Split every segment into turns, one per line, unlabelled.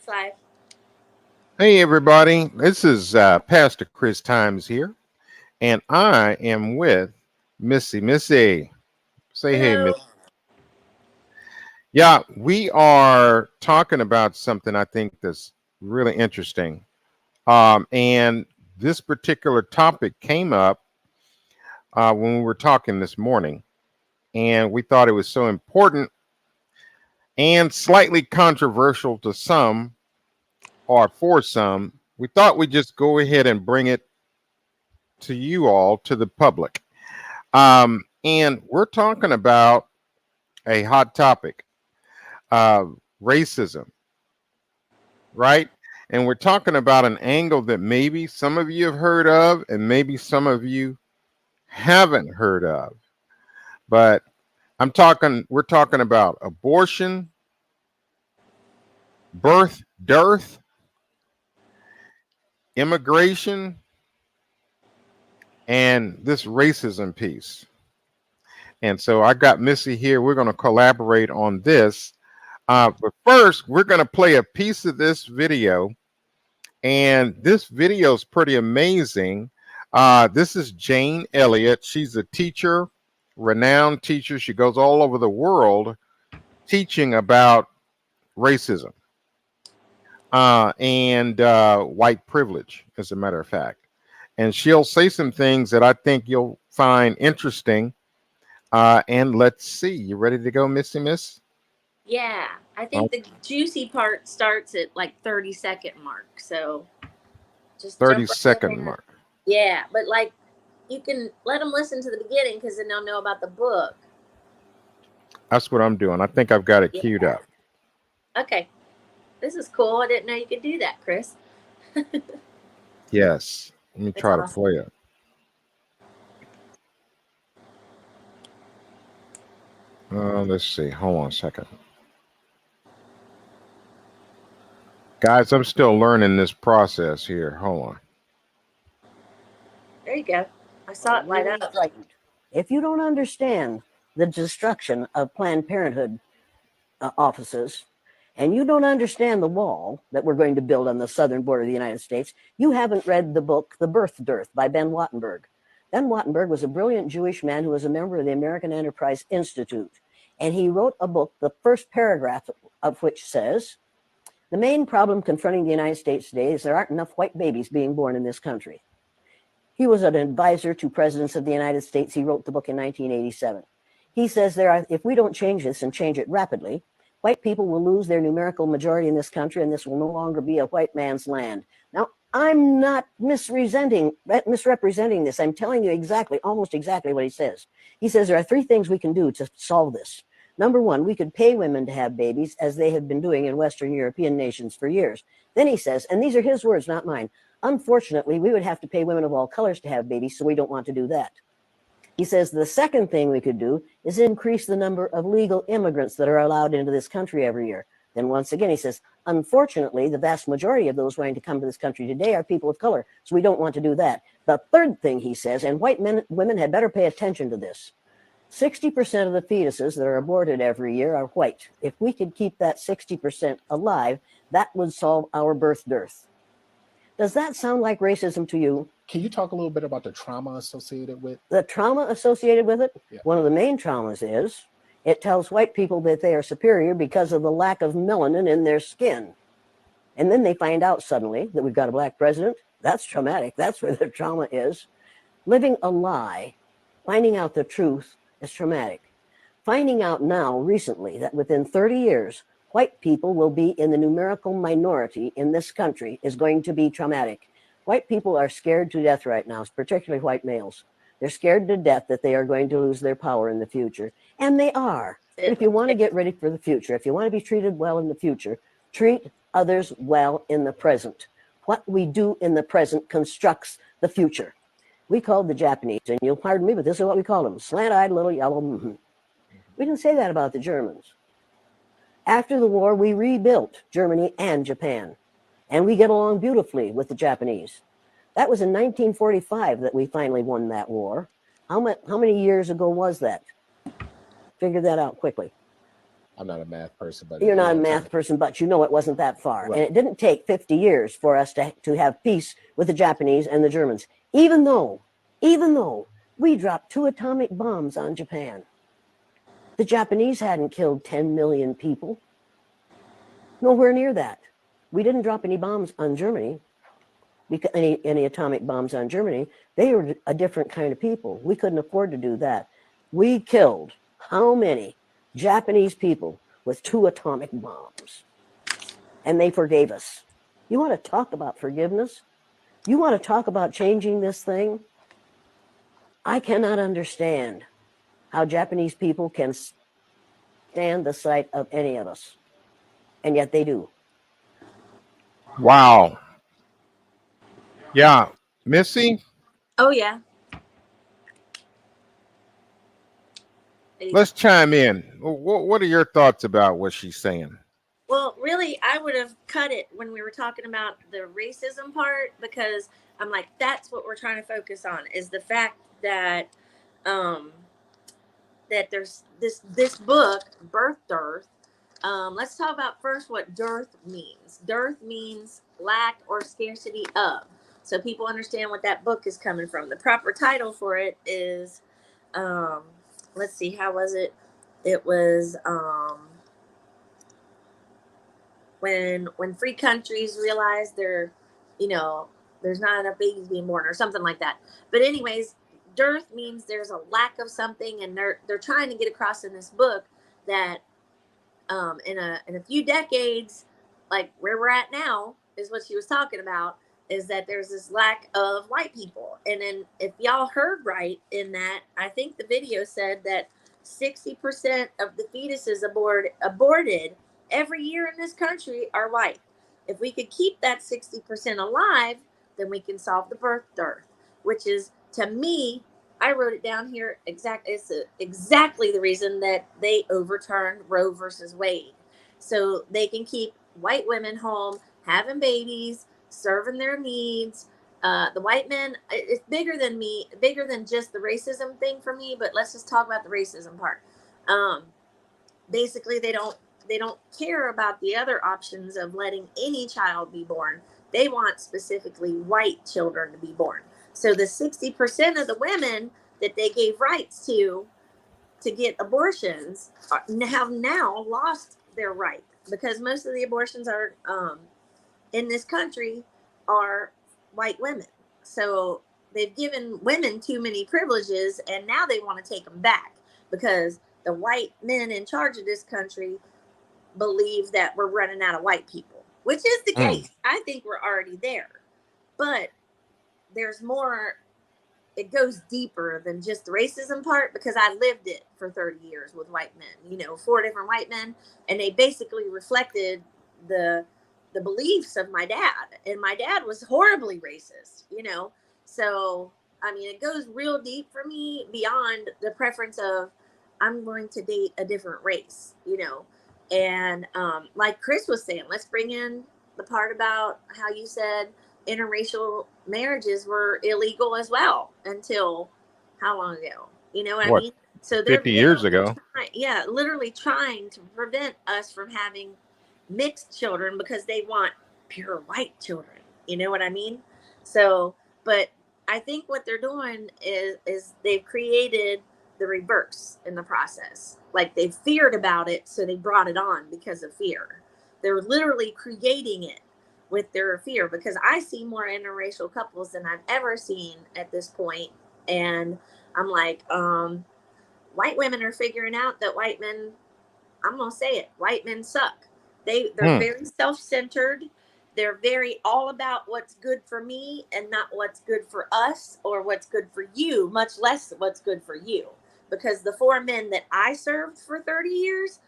It's live.
Hey, everybody. This is Pastor Chris Times here, and I am with Missy. Missy, say hey, Miss.
Hello.
Yeah, we are talking about something I think that's really interesting. And this particular topic came up when we were talking this morning, and we thought it was so important and slightly controversial to some or for some. We thought we'd just go ahead and bring it to you all, to the public. And we're talking about a hot topic, uh, racism, right? And we're talking about an angle that maybe some of you have heard of, and maybe some of you haven't heard of. But we're talking about abortion, birth, dearth, immigration, and this racism piece. And so I got Missy here. We're going to collaborate on this. But first, we're going to play a piece of this video. And this video is pretty amazing. This is Jane Elliott. She's a teacher, renowned teacher. She goes all over the world teaching about racism and white privilege, as a matter of fact. And she'll say some things that I think you'll find interesting. And let's see. You ready to go, Missy Miss?
Yeah, I think the juicy part starts at like 30-second mark. So just
30
jump right
second
in.
mark.
Yeah, but like you can let them listen to the beginning because then they'll know about the book.
That's what I'm doing. I think I've got it queued
Yeah.
up.
Okay. This is cool. I didn't know you could do that, Chris.
Yes. Let me
That's
try to
awesome.
play it. Let's see. Hold on a second. Guys, I'm still learning this process here. Hold on.
There you go. I saw it light
Really
up.
frightened. If you don't understand the destruction of Planned Parenthood offices, and you don't understand the wall that we're going to build on the southern border of the United States, you haven't read the book The Birth Dearth by Ben Wattenberg. Ben Wattenberg was a brilliant Jewish man who was a member of the American Enterprise Institute. And he wrote a book, the first paragraph of which says, the main problem confronting the United States today is there aren't enough white babies being born in this country. He was an advisor to presidents of the United States. He wrote the book in 1987. He says if we don't change this and change it rapidly, white people will lose their numerical majority in this country, and this will no longer be a white man's land. Now, I'm not misrepresenting this. I'm telling you almost exactly what he says. He says there are three things we can do to solve this. Number one, we could pay women to have babies, as they have been doing in Western European nations for years. Then he says, and these are his words, not mine, unfortunately, we would have to pay women of all colors to have babies, so we don't want to do that. He says the second thing we could do is increase the number of legal immigrants that are allowed into this country every year. Then once again, he says, unfortunately, the vast majority of those wanting to come to this country today are people of color, so we don't want to do that. The third thing he says, and women had better pay attention to this, 60% of the fetuses that are aborted every year are white. If we could keep that 60% alive, that would solve our birth dearth. Does that sound like racism to you?
Can you talk a little bit about the trauma associated with
the trauma associated with it?
Yeah.
One of the main traumas is it tells white people that they are superior because of the lack of melanin in their skin. And then they find out suddenly that we've got a black president. That's traumatic. That's where their trauma is. Living a lie, finding out the truth is traumatic. Finding out now, recently, that within 30 years, white people will be in the numerical minority in this country is going to be traumatic. White people are scared to death right now, particularly white males. They're scared to death that they are going to lose their power in the future. And they are. But if you want to get ready for the future, if you want to be treated well in the future, treat others well in the present. What we do in the present constructs the future. We called the Japanese, and you'll pardon me, but this is what we call them, slant-eyed little yellow. We didn't say that about the Germans. After the war, we rebuilt Germany and Japan, and we get along beautifully with the Japanese. That was in 1945 that we finally won that war. How many years ago was that? Figure that out quickly.
I'm not a math person, but
You're not a
yeah,
math person, but you know it wasn't that far.
Right.
And it didn't take 50 years for us to have peace with the Japanese and the Germans, even though we dropped 2 atomic bombs on Japan. The Japanese hadn't killed 10 million people. Nowhere near that. We didn't drop any bombs on Germany, any atomic bombs on Germany. They were a different kind of people. We couldn't afford to do that. We killed how many Japanese people with 2 atomic bombs? And they forgave us. You want to talk about forgiveness? You want to talk about changing this thing? I cannot understand how Japanese people can stand the sight of any of us. And yet they do.
Wow. Yeah. Missy,
Oh yeah.
let's chime in. What are your thoughts about what she's saying?
Well, really, I would have cut it when we were talking about the racism part, because I'm like, that's what we're trying to focus on, is the fact that um, that there's this book, Birth Dearth. Let's talk about first what dearth means. Dearth means lack or scarcity of. So people understand what that book is coming from. The proper title for it is, um, let's see, how was it? It was when free countries realize they're, you know, there's not enough babies being born or something like that. But anyways, dearth means there's a lack of something, and they're trying to get across in this book that in a few decades, like where we're at now, is what she was talking about, is that there's this lack of white people. And then if y'all heard right in that, I think the video said that 60% of the fetuses aborted every year in this country are white. If we could keep that 60% alive, then we can solve the birth dearth, which is, to me, I wrote it down here. It's exactly the reason that they overturned Roe versus Wade, so they can keep white women home, having babies, serving their needs. The white men, it's bigger than me, bigger than just the racism thing for me. But let's just talk about the racism part. Basically, they don't care about the other options of letting any child be born. They want specifically white children to be born. So the 60% of the women that they gave rights to get abortions have now lost their right, because most of the abortions are in this country are white women. So they've given women too many privileges, and now they want to take them back because the white men in charge of this country believe that we're running out of white people, which is the case. I think we're already there, but there's more. It goes deeper than just the racism part, because I lived it for 30 years with white men, 4 different white men, and they basically reflected the beliefs of my dad, and my dad was horribly racist. So I mean, it goes real deep for me, beyond the preference of I'm going to date a different race. And like Chris was saying, let's bring in the part about how you said interracial marriages were illegal as well until how long ago? You know what I
What,
mean? So they're
50 years ago?
literally trying to prevent us from having mixed children because they want pure white children. You know what I mean? So, but I think what they're doing is they've created the reverse in the process. Like, they feared about it, so they brought it on because of fear. They're literally creating it with their fear, because I see more interracial couples than I've ever seen at this point. And I'm like, white women are figuring out that white men, I'm gonna say it, white men suck. They're very self-centered. They're very all about what's good for me and not what's good for us or what's good for you, much less what's good for you. Because the 4 men that I served for 30 years,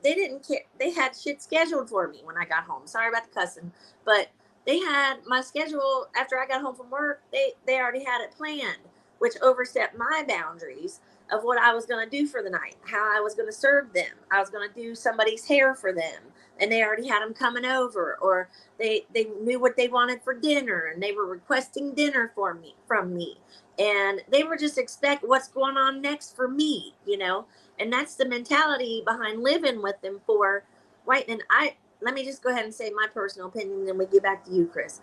they didn't care. They had shit scheduled for me when I got home. Sorry about the cussing, but they had my schedule after I got home from work. They already had it planned, which overstepped my boundaries of what I was going to do for the night, how I was going to serve them. I was going to do somebody's hair for them, and they already had them coming over, or they knew what they wanted for dinner, and they were requesting dinner from me, and they were just expect what's going on next for me. And that's the mentality behind living with them for white men. Let me just go ahead and say my personal opinion, and then we get back to you, Chris.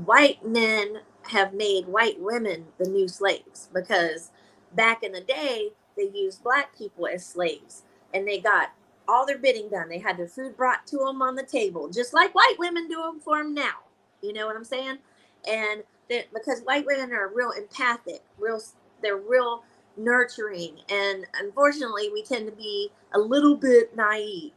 White men have made white women the new slaves, because back in the day they used black people as slaves, and they got all their bidding done. They had their food brought to them on the table, just like white women do them for them now. You know what I'm saying? And because white women are real empathic, they're real nurturing, and unfortunately we tend to be a little bit naive,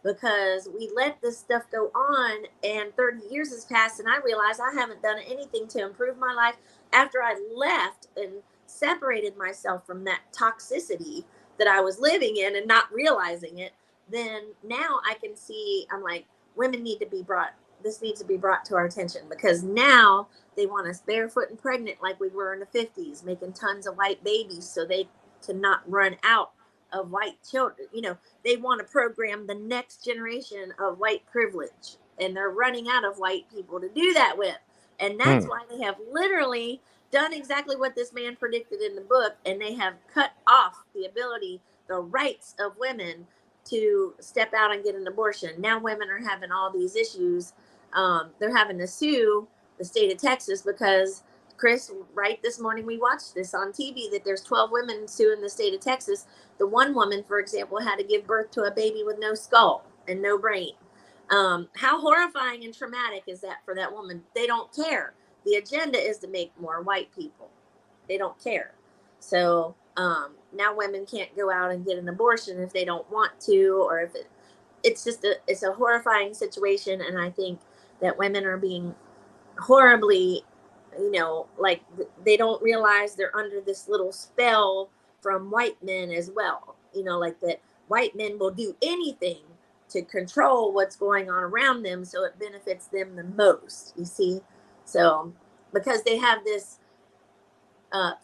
because we let this stuff go on, and 30 years has passed and I realize I haven't done anything to improve my life after I left and separated myself from that toxicity that I was living in and not realizing it. Then now I can see, I'm like, women need to be brought, this needs to be brought to our attention, because now they want us barefoot and pregnant like we were in the 50s, making tons of white babies so they cannot run out of white children. You know, they want to program the next generation of white privilege, and they're running out of white people to do that with. And that's why they have literally done exactly what this man predicted in the book, and they have cut off the ability, the rights of women to step out and get an abortion. Now women are having all these issues. They're having to sue the state of Texas because, Chris, right this morning we watched this on TV, that there's 12 women suing the state of Texas. The one woman, for example, had to give birth to a baby with no skull and no brain. How horrifying and traumatic is that for that woman? They don't care. The agenda is to make more white people. They don't care. So now women can't go out and get an abortion if they don't want to, or if it's a horrifying situation. And I think that women are being horribly, like they don't realize they're under this little spell from white men as well. Like that white men will do anything to control what's going on around them so it benefits them the most, you see. So because they have this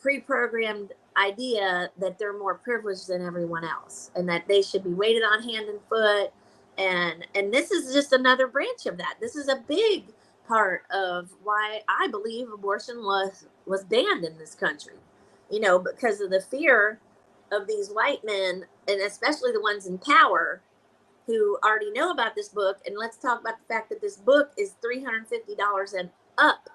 pre-programmed idea that they're more privileged than everyone else, and that they should be waited on hand and foot, and this is just another branch of that. This is a big part of why I believe abortion was banned in this country, because of the fear of these white men, and especially the ones in power who already know about this book. And let's talk about the fact that this book is $350 and up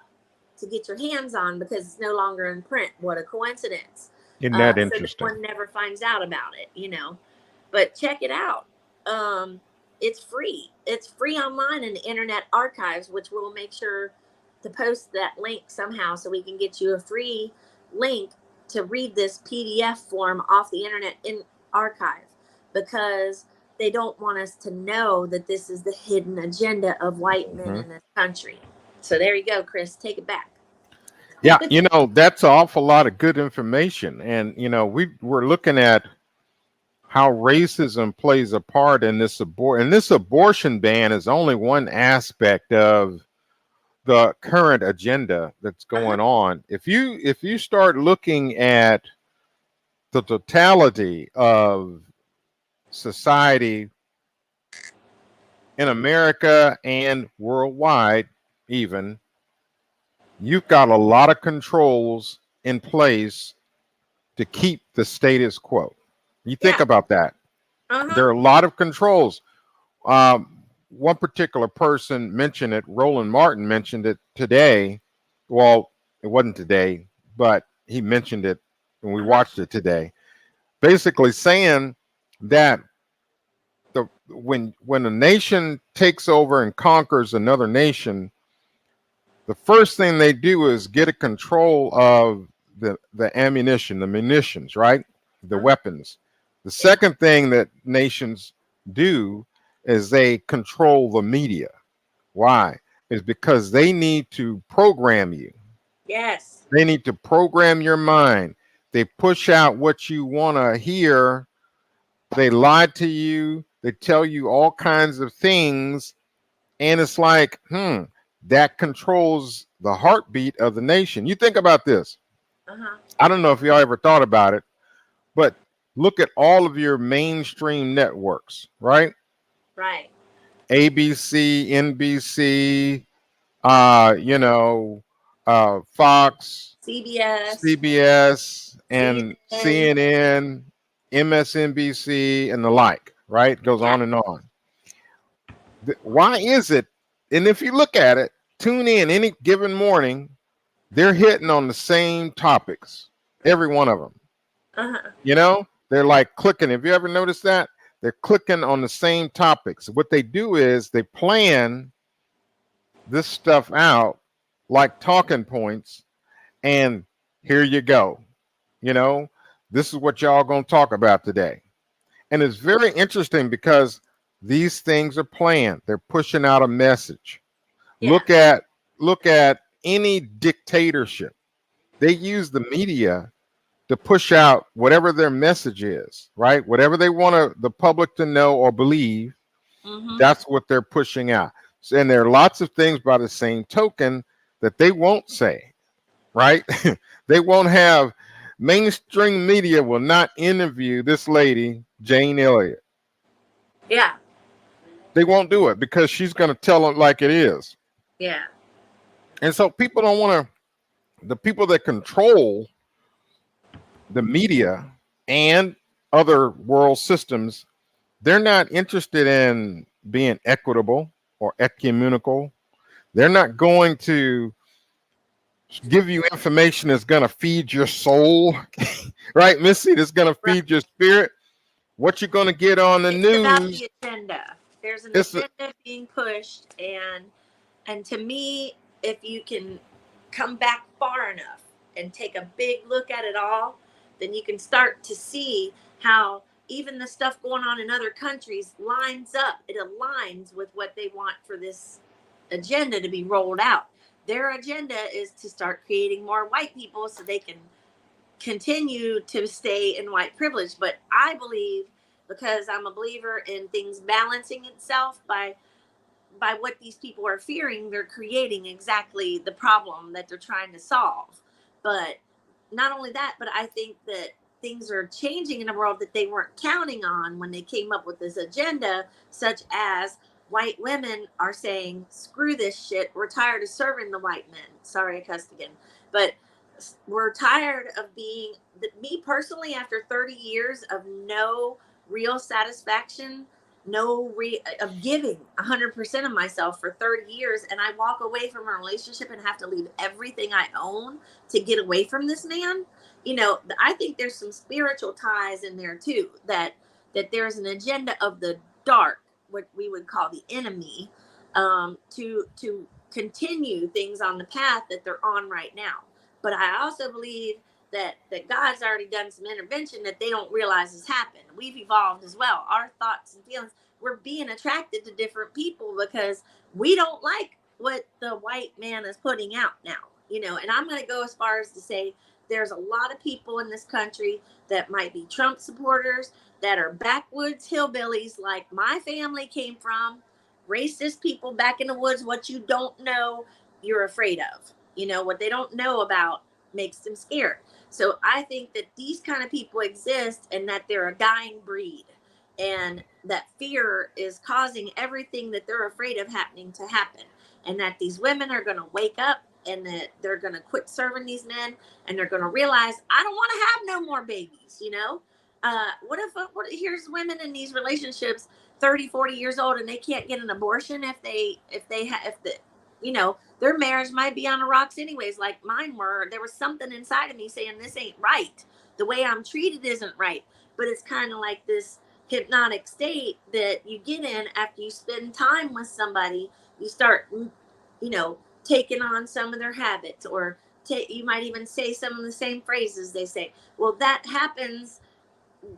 to get your hands on, because it's no longer in print. What a coincidence.
Isn't that
So
interesting?
that one never finds out about it, but check it out. It's free. It's free online in the Internet Archives, which we'll make sure to post that link somehow so we can get you a free link to read this PDF form off the Internet Archive, because they don't want us to know that this is the hidden agenda of white men in this country. So there you go, Chris. Take it back.
Yeah, that's an awful lot of good information. And, we're looking at how racism plays a part in this abortion ban is only one aspect of the current agenda that's going on. If you start looking at the totality of society in America and worldwide, even, you've got a lot of controls in place to keep the status quo. You think about that. There are a lot of controls. One particular person mentioned it. Roland Martin mentioned it today. Well, it wasn't today, but he mentioned it when we watched it today. Basically saying that when a nation takes over and conquers another nation, the first thing they do is get a control of the ammunition, the munitions, right? The weapons. The second thing that nations do is they control the media. Why? Is because they need to program you.
Yes.
They need to program your mind. They push out what you want to hear. They lie to you. They tell you all kinds of things. And it's like, that controls the heartbeat of the nation. You think about this. I don't know if y'all ever thought about it, but look at all of your mainstream networks, right?
Right.
ABC, NBC, Fox,
CBS,
CBS, and
CNN.
CNN. MSNBC, and the like, right? It goes on and on. Why is it? And if you look at it, tune in any given morning, they're hitting on the same topics, every one of them. You know, they're like clicking. Have you ever noticed that? They're clicking on the same topics. What they do is they plan this stuff out like talking points, and here you go. You know, this is what y'all gonna talk about today. And it's very interesting because these things are planned. They're pushing out a message.
Yeah.
Look at any dictatorship. They use the media to push out whatever their message is, right? Whatever they want the public to know or believe, that's what they're pushing out. And there are lots of things by the same token that they won't say, right? They won't have, mainstream media will not interview this lady, Jane Elliott.
Yeah.
They won't do it because she's going to tell it like it is.
Yeah.
And so people don't want to, the people that control the media and other world systems, they're not interested in being equitable or ecumenical. They're not going to give you information that's going to feed your soul, right, Missy? That's going to feed your spirit. What you're going to get on the news.
About the agenda. There's an agenda being pushed, and to me, if you can come back far enough and take a big look at it all, then you can start to see how even the stuff going on in other countries lines up. It aligns with what they want for this agenda to be rolled out. Their agenda is to start creating more white people so they can continue to stay in white privilege. But I believe, because I'm a believer in things balancing itself by what these people are fearing, they're creating exactly the problem that they're trying to solve. But not only that, but I think that things are changing in a world that they weren't counting on when they came up with this agenda, such as white women are saying, screw this shit. We're tired of serving the white men. Sorry, I cussed again. But we're tired of being, me personally, after 30 years of no real satisfaction, of giving 100% of myself for 30 years, and I walk away from a relationship and have to leave everything I own to get away from this man. You know, I think there's some spiritual ties in there too, that there's an agenda of the dark, what we would call the enemy, to continue things on the path that they're on right now. But I also believe that God's already done some intervention that they don't realize has happened. We've evolved as well. Our thoughts and feelings, we're being attracted to different people because we don't like what the white man is putting out now, you know. And I'm going to go as far as to say there's a lot of people in this country that might be Trump supporters, that are backwoods hillbillies like my family came from, racist people back in the woods. What you don't know, you're afraid of. You know, what they don't know about makes them scared. So I think that these kind of people exist, and that they're a dying breed, and that fear is causing everything that they're afraid of happening to happen, and that these women are going to wake up, and that they're going to quit serving these men, and they're going to realize, I don't want to have no more babies, you know. What if here's women in these relationships 30-40 years old, and they can't get an abortion if the you know, their marriage might be on the rocks anyways, like mine were. There was something inside of me saying, this ain't right. The way I'm treated isn't right. But it's kind of like this hypnotic state that you get in after you spend time with somebody. You start, you know, taking on some of their habits, or you might even say some of the same phrases they say. Well, that happens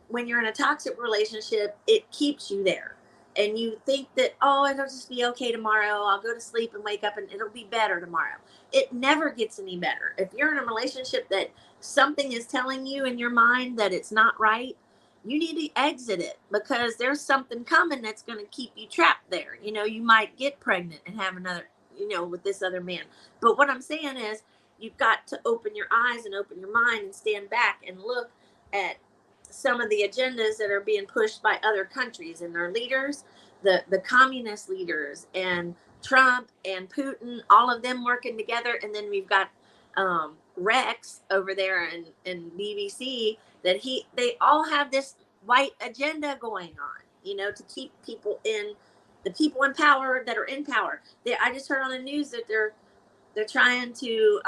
when you're in a toxic relationship. It keeps you there. And you think that, oh, it'll just be okay tomorrow. I'll go to sleep and wake up and it'll be better tomorrow. It never gets any better. If you're in a relationship that something is telling you in your mind that it's not right, you need to exit it, because there's something coming that's going to keep you trapped there. You know, you might get pregnant and have another, you know, with this other man. But what I'm saying is, you've got to open your eyes and open your mind and stand back and look at some of the agendas that are being pushed by other countries and their leaders, the communist leaders, and Trump and Putin, all of them working together. And then we've got Rex over there in BBC, that they all have this white agenda going on, you know, to keep people in, the people in power that are in power. I just heard on the news that they're trying to,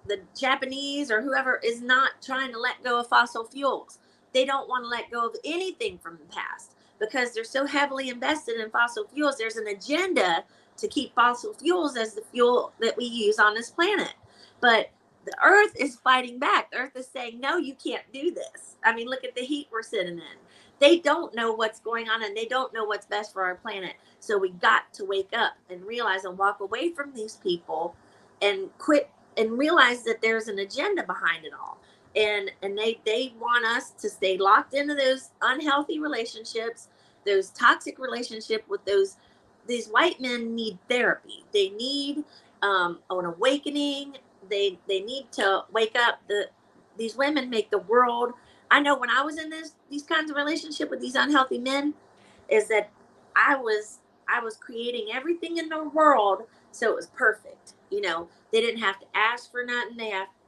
the Japanese or whoever is not trying to let go of fossil fuels. They don't want to let go of anything from the past because they're so heavily invested in fossil fuels. There's an agenda to keep fossil fuels as the fuel that we use on this planet. But the earth is fighting back. The earth is saying, no, you can't do this. I mean, look at the heat we're sitting in. They don't know what's going on and they don't know what's best for our planet. So we got to wake up and realize and walk away from these people and quit and realize that there's an agenda behind it all. And they want us to stay locked into those unhealthy relationships, those toxic relationship with these white men need therapy. They need an awakening. They need to wake up. These women make the world. I know when I was in these kinds of relationship with these unhealthy men, is that I was creating everything in the world so it was perfect. You know, they didn't have to ask for nothing.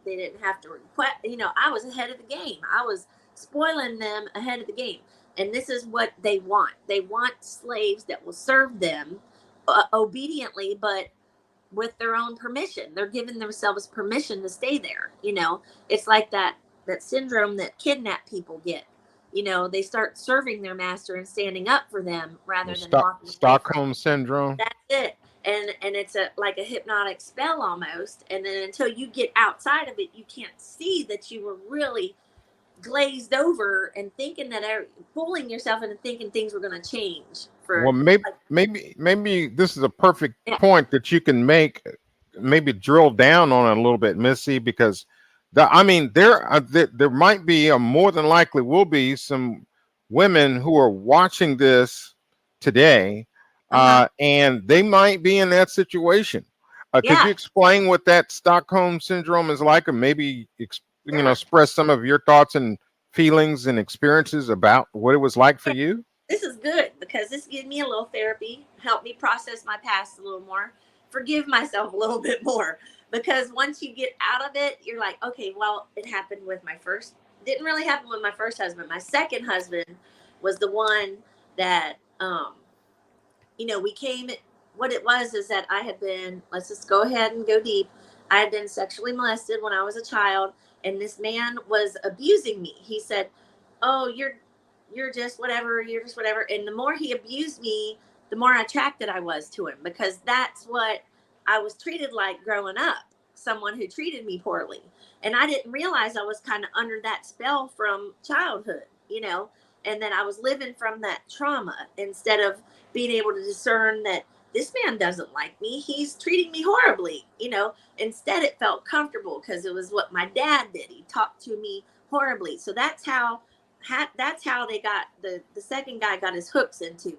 They didn't have to request. You know, I was ahead of the game. I was spoiling them ahead of the game. And this is what they want. They want slaves that will serve them obediently, but with their own permission. They're giving themselves permission to stay there. You know, it's like that syndrome that kidnapped people get. You know, they start serving their master and standing up for them rather than walking away from
Stockholm syndrome.
that's it. And it's like a hypnotic spell almost. And then until you get outside of it, you can't see that you were really glazed over and thinking that fooling yourself into thinking things were going to change
Well,
for
maybe this is a perfect
yeah.
point that you can make. Maybe drill down on it a little bit, Missy, because there might be, or more than likely will be, some women who are watching this today, and they might be in that situation. Could you
Yeah,
explain what that Stockholm syndrome is like, or maybe
sure.
express some of your thoughts and feelings and experiences about what it was like for you?
This is good because this gives me a little therapy, help me process my past a little more, forgive myself a little bit more. Because once you get out of it, you're like, okay, well, it happened with my first, didn't really happen with my first husband. My second husband was the one that, you know, we came, what it was is that I had been, let's just go ahead and go deep. I had been sexually molested when I was a child, and this man was abusing me. He said, oh, you're just whatever, you're just whatever. And the more he abused me, the more attracted I was to him because that's what I was treated like growing up, someone who treated me poorly. And I didn't realize I was kind of under that spell from childhood, you know, and that I was living from that trauma instead of being able to discern that this man doesn't like me. He's treating me horribly, you know. Instead, it felt comfortable because it was what my dad did. He talked to me horribly. So that's how they got the second guy got his hooks into me.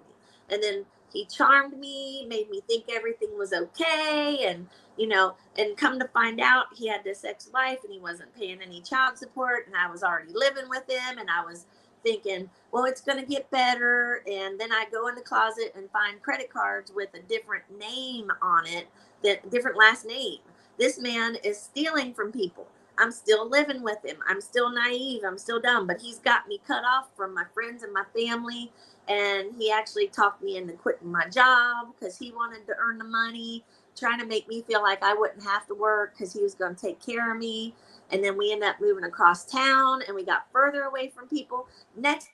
And then he charmed me, made me think everything was okay, and you know, and come to find out he had this ex-wife and he wasn't paying any child support, and I was already living with him, and I was thinking, well, it's going to get better. And then I go in the closet and find credit cards with a different name on it, that different last name. This man is stealing from people. I'm still living with him. I'm still naive. I'm still dumb, but he's got me cut off from my friends and my family. And he actually talked me into quitting my job because he wanted to earn the money, trying to make me feel like I wouldn't have to work because he was going to take care of me. And then we ended up moving across town and we got further away from people. Next,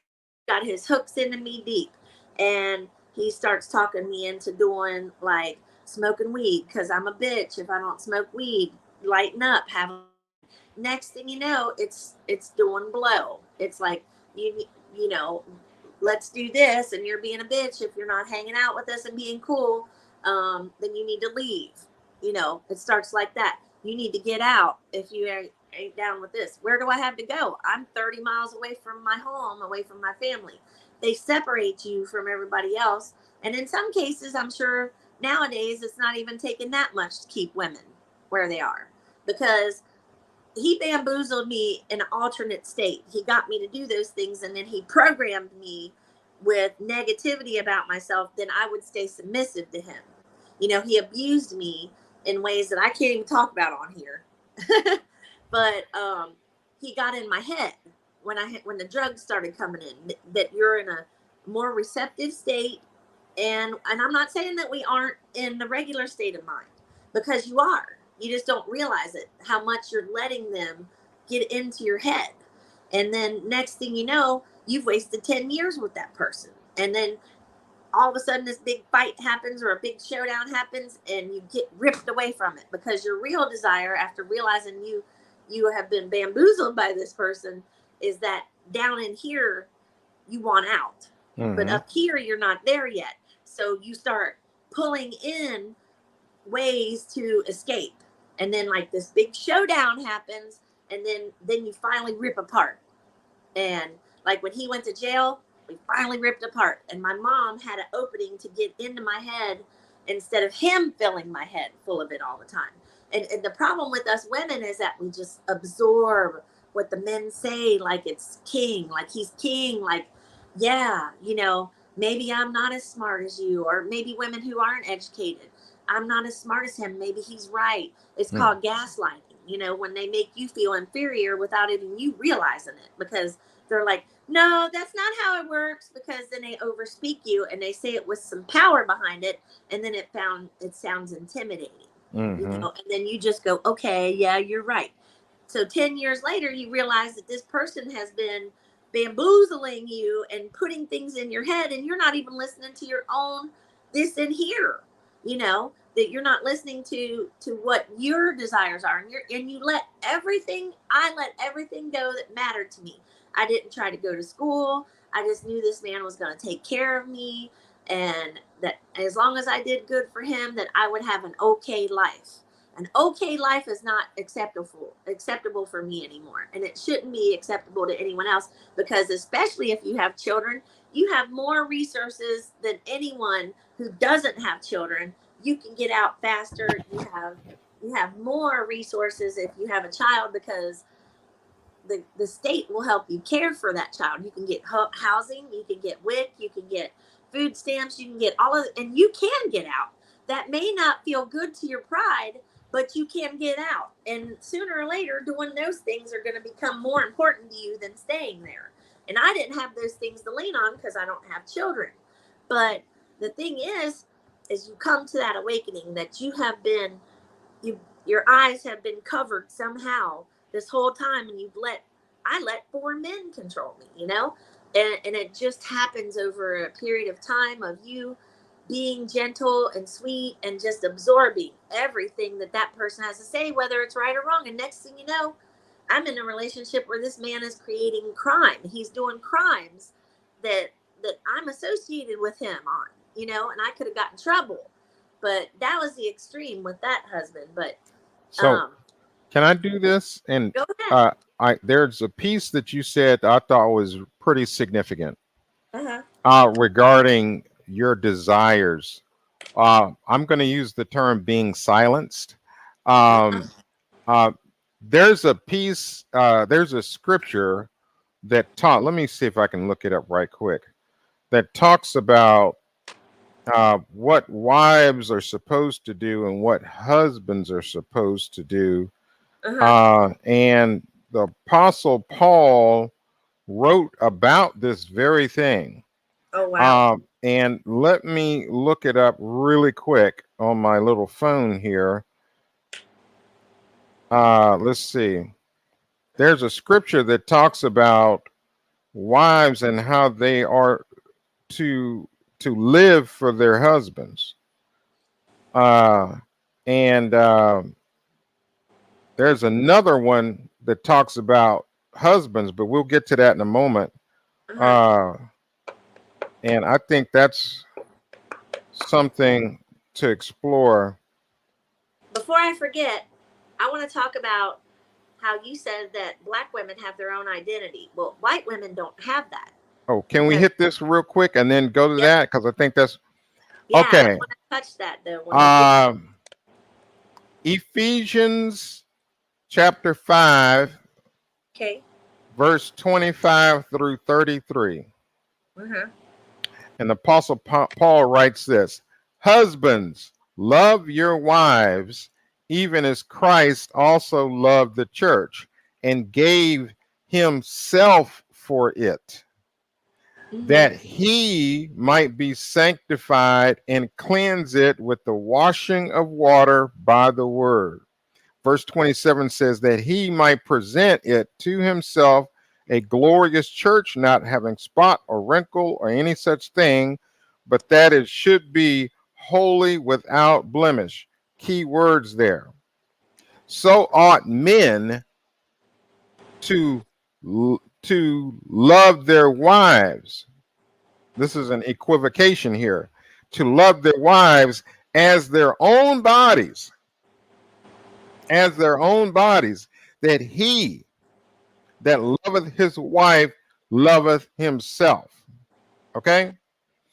got his hooks into me deep. And he starts talking me into doing like smoking weed because I'm a bitch. If I don't smoke weed, lighten up, have a next thing you know, it's doing blow. It's like you know, let's do this, and you're being a bitch if you're not hanging out with us and being cool. Then you need to leave. You know, it starts like that. You need to get out if you ain't down with this. Where do I have to go? I'm 30 miles away from my home, away from my family. They separate you from everybody else, and in some cases, I'm sure nowadays it's not even taking that much to keep women where they are because he bamboozled me in an alternate state. He got me to do those things, and then he programmed me with negativity about myself. Then I would stay submissive to him. You know, he abused me in ways that I can't even talk about on here. But he got in my head when the drugs started coming in, that you're in a more receptive state. And I'm not saying that we aren't in the regular state of mind, because you are. You just don't realize it, how much you're letting them get into your head. And then next thing you know, you've wasted 10 years with that person. And then all of a sudden this big fight happens or a big showdown happens, and you get ripped away from it, because your real desire, after realizing you have been bamboozled by this person, is that down in here you want out. But up here you're not there yet. So you start pulling in ways to escape. And then like this big showdown happens, and then you finally rip apart. And like when he went to jail, we finally ripped apart. And my mom had an opening to get into my head instead of him filling my head full of it all the time. And the problem with us women is that we just absorb what the men say, like it's king, like he's king, like, yeah, maybe I'm not as smart as you, or maybe women who aren't educated, I'm not as smart as him, maybe he's right. It's called gaslighting, when they make you feel inferior without even you realizing it, because they're like, no, that's not how it works, because then they overspeak you and they say it with some power behind it, and then it sounds intimidating. And then you just go, okay, yeah, you're right. So 10 years later, you realize that this person has been bamboozling you and putting things in your head, and you're not even listening to your own this and here, that you're not listening to what your desires are, and you let everything go that mattered to me. I didn't try to go to school. I just knew this man was going to take care of me, and that as long as I did good for him, that I would have an okay life. An okay life is not acceptable for me anymore, and it shouldn't be acceptable to anyone else, because especially if you have children, you have more resources than anyone who doesn't have children. You can get out faster. You have more resources if you have a child, because the state will help you care for that child. You can get housing, you can get WIC, you can get food stamps, you can get all of it, and you can get out. That may not feel good to your pride, but you can get out. And sooner or later, doing those things are going to become more important to you than staying there. And I didn't have those things to lean on because I don't have children. But the thing is you come to that awakening that your eyes have been covered somehow this whole time, and I let 4 men control me, and it just happens over a period of time of you being gentle and sweet and just absorbing everything that person has to say, whether it's right or wrong. And next thing you know, I'm in a relationship where this man is creating crime. He's doing crimes that I'm associated with him on, and I could have gotten in trouble. But that was the extreme with that husband. But
so can I do this? And
go ahead.
there's a piece that you said that I thought was pretty significant
Uh-huh.
regarding your desires. I'm going to use the term being silenced. Um, there's a piece, there's a scripture that taught, let me see if I can look it up right quick, that talks about what wives are supposed to do and what husbands are supposed to do. And the Apostle Paul wrote about this very thing.
Oh, wow.
And let me look it up really quick on my little phone here. Let's see. There's a scripture that talks about wives and how they are to live for their husbands. And there's another one that talks about husbands, but we'll get to that in a moment. And I think that's something to explore.
Before I forget, I want to talk about how you said that Black women have their own identity. Well, white women don't have that.
Oh, can we hit this real quick and then go to that? Because I think that's okay.
I want to touch that though.
Ephesians chapter 5,
Okay.
verse 25 through 33. And the Apostle Paul writes this: husbands, love your wives, even as Christ also loved the church and gave himself for it,
Mhm.
that he might be sanctified and cleanse it with the washing of water by the word. Verse 27 says that he might present it to himself a glorious church, not having spot or wrinkle or any such thing, but that it should be holy without blemish. Key words there. So ought men to love their wives. This is an equivocation here. To love their wives as their own bodies, that he that loveth his wife loveth himself. Okay? And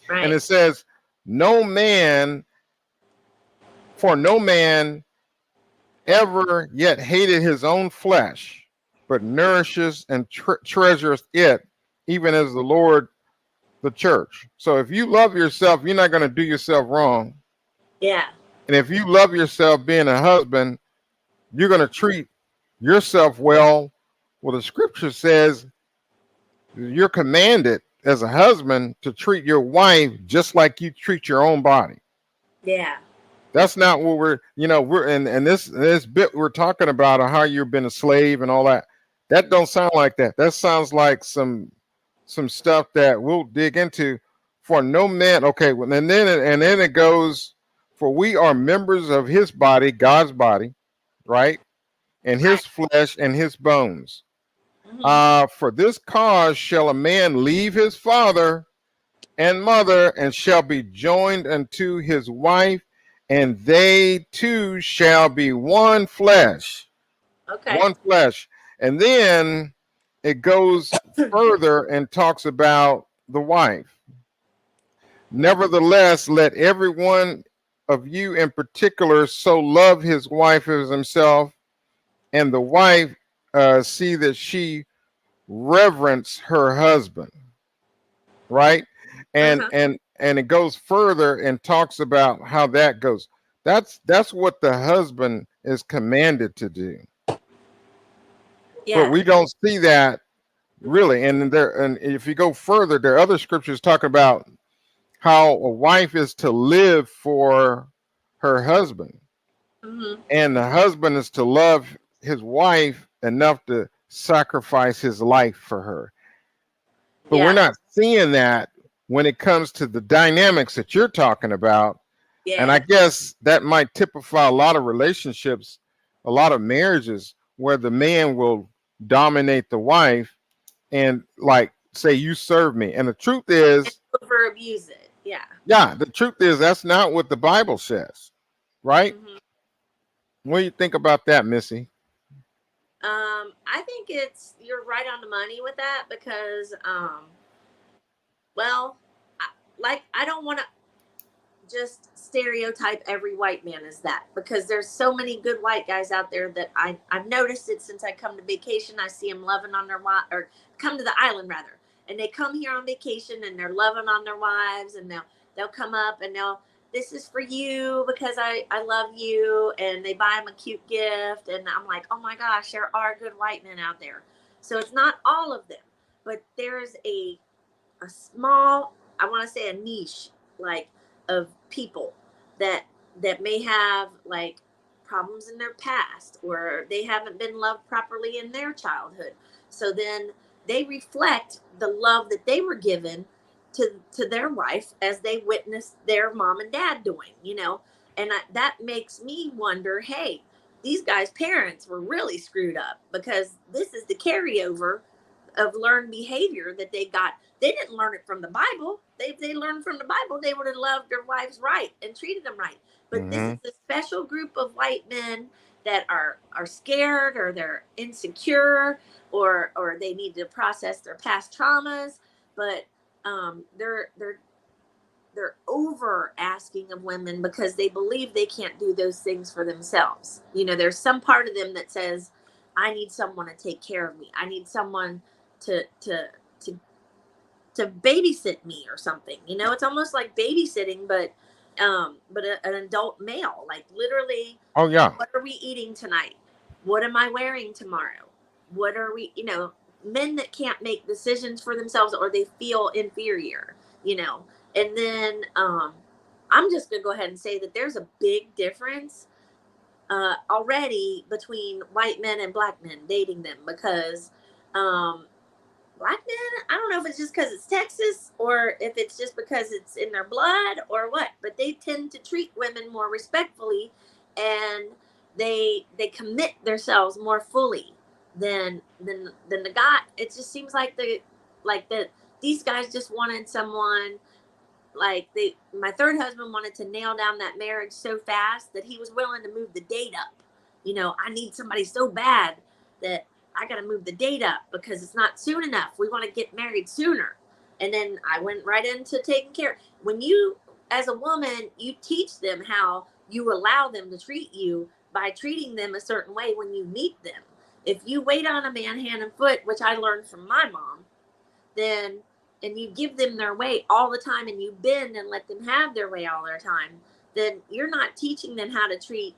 Right.
it says, no man, for no man ever yet hated his own flesh, but nourishes and treasures it, even as the Lord the church. So if you love yourself, you're not going to do yourself wrong.
Yeah.
And if you love yourself being a husband, you're going to treat yourself well. Well, the scripture says you're commanded as a husband to treat your wife just like you treat your own body.
Yeah.
That's not what we're in this bit we're talking about how you've been a slave and all that. That don't sound like that. That sounds like some stuff that we'll dig into. For no man, okay, and then it goes, for we are members of his body, God's body, right? And
Right.
his flesh and his bones.
Mhm.
For this cause shall a man leave his father and mother, and shall be joined unto his wife, and they two shall be one flesh.
Okay.
One flesh. And then it goes further and talks about the wife. Nevertheless, let every one of you in particular so love his wife as himself, and the wife see that she reverence her husband, right? and
Uh-huh.
and and it goes further and talks about how that goes. That's what the husband is commanded to do, but
Yeah.
we don't see that really. And if you go further, there are other scriptures talking about how a wife is to live for her husband,
Mhm.
and the husband is to love his wife enough to sacrifice his life for her. But we're
Yeah.
not seeing that when it comes to the dynamics that you're talking about. And I
Yeah.
guess that might typify a lot of relationships, a lot of marriages where the man will dominate the wife and, like, say, you serve me. And the truth
And
is,
over abuse it. Yeah.
yeah, the truth is that's not what the Bible says, right?
Mhm.
What do you think about that, Missy?
I think you're right on the money with that because well, I, I don't want to just stereotype every white man as that because there's so many good white guys out there that I've noticed it since I come to vacation. I see them loving on their wife, or come to the island rather, and they come here on vacation and they're loving on their wives, and they'll come up and this is for you because I love you, and they buy them a cute gift, and I'm like, oh my gosh, there are good white men out there. So it's not all of them, but there's a small, I want to say a niche, like, of people that may have like problems in their past, or they haven't been loved properly in their childhood, so then they reflect the love that they were given to their wife as they witnessed their mom and dad doing, and that makes me wonder, hey, these guys parents were really screwed up because this is the carryover of learned behavior that they got. They didn't learn it from the Bible. If they learned from the Bible, they would have loved their wives right and treated them right. But this is
Mm-hmm.
a special group of white men that are scared, or they're insecure, or they need to process their past traumas. But they're over asking of women because they believe they can't do those things for themselves. There's some part of them that says, I need someone to take care of me. I need someone to to to babysit me or something. It's almost like babysitting, but an adult male. Like, literally,
Oh yeah.
what are we eating tonight? What am I wearing tomorrow? What are we, men that can't make decisions for themselves or they feel inferior, you know. And then I'm just gonna go ahead and say that there's a big difference already between white men and black men dating them, because black men, I don't know if it's just because it's Texas or if it's just because it's in their blood or what, but they tend to treat women more respectfully, and they commit themselves more fully than the guy. It just seems like these guys just wanted someone, like my third husband wanted to nail down that marriage so fast that he was willing to move the date up. You know, I need somebody so bad that I got to move the date up because it's not soon enough. We want to get married sooner. And then I went right into taking care. When you, as a woman, you teach them how you allow them to treat you by treating them a certain way when you meet them. If you wait on a man hand and foot, which I learned from my mom, then, and you give them their way all the time and you bend and let them have their way all their time, then you're not teaching them how to treat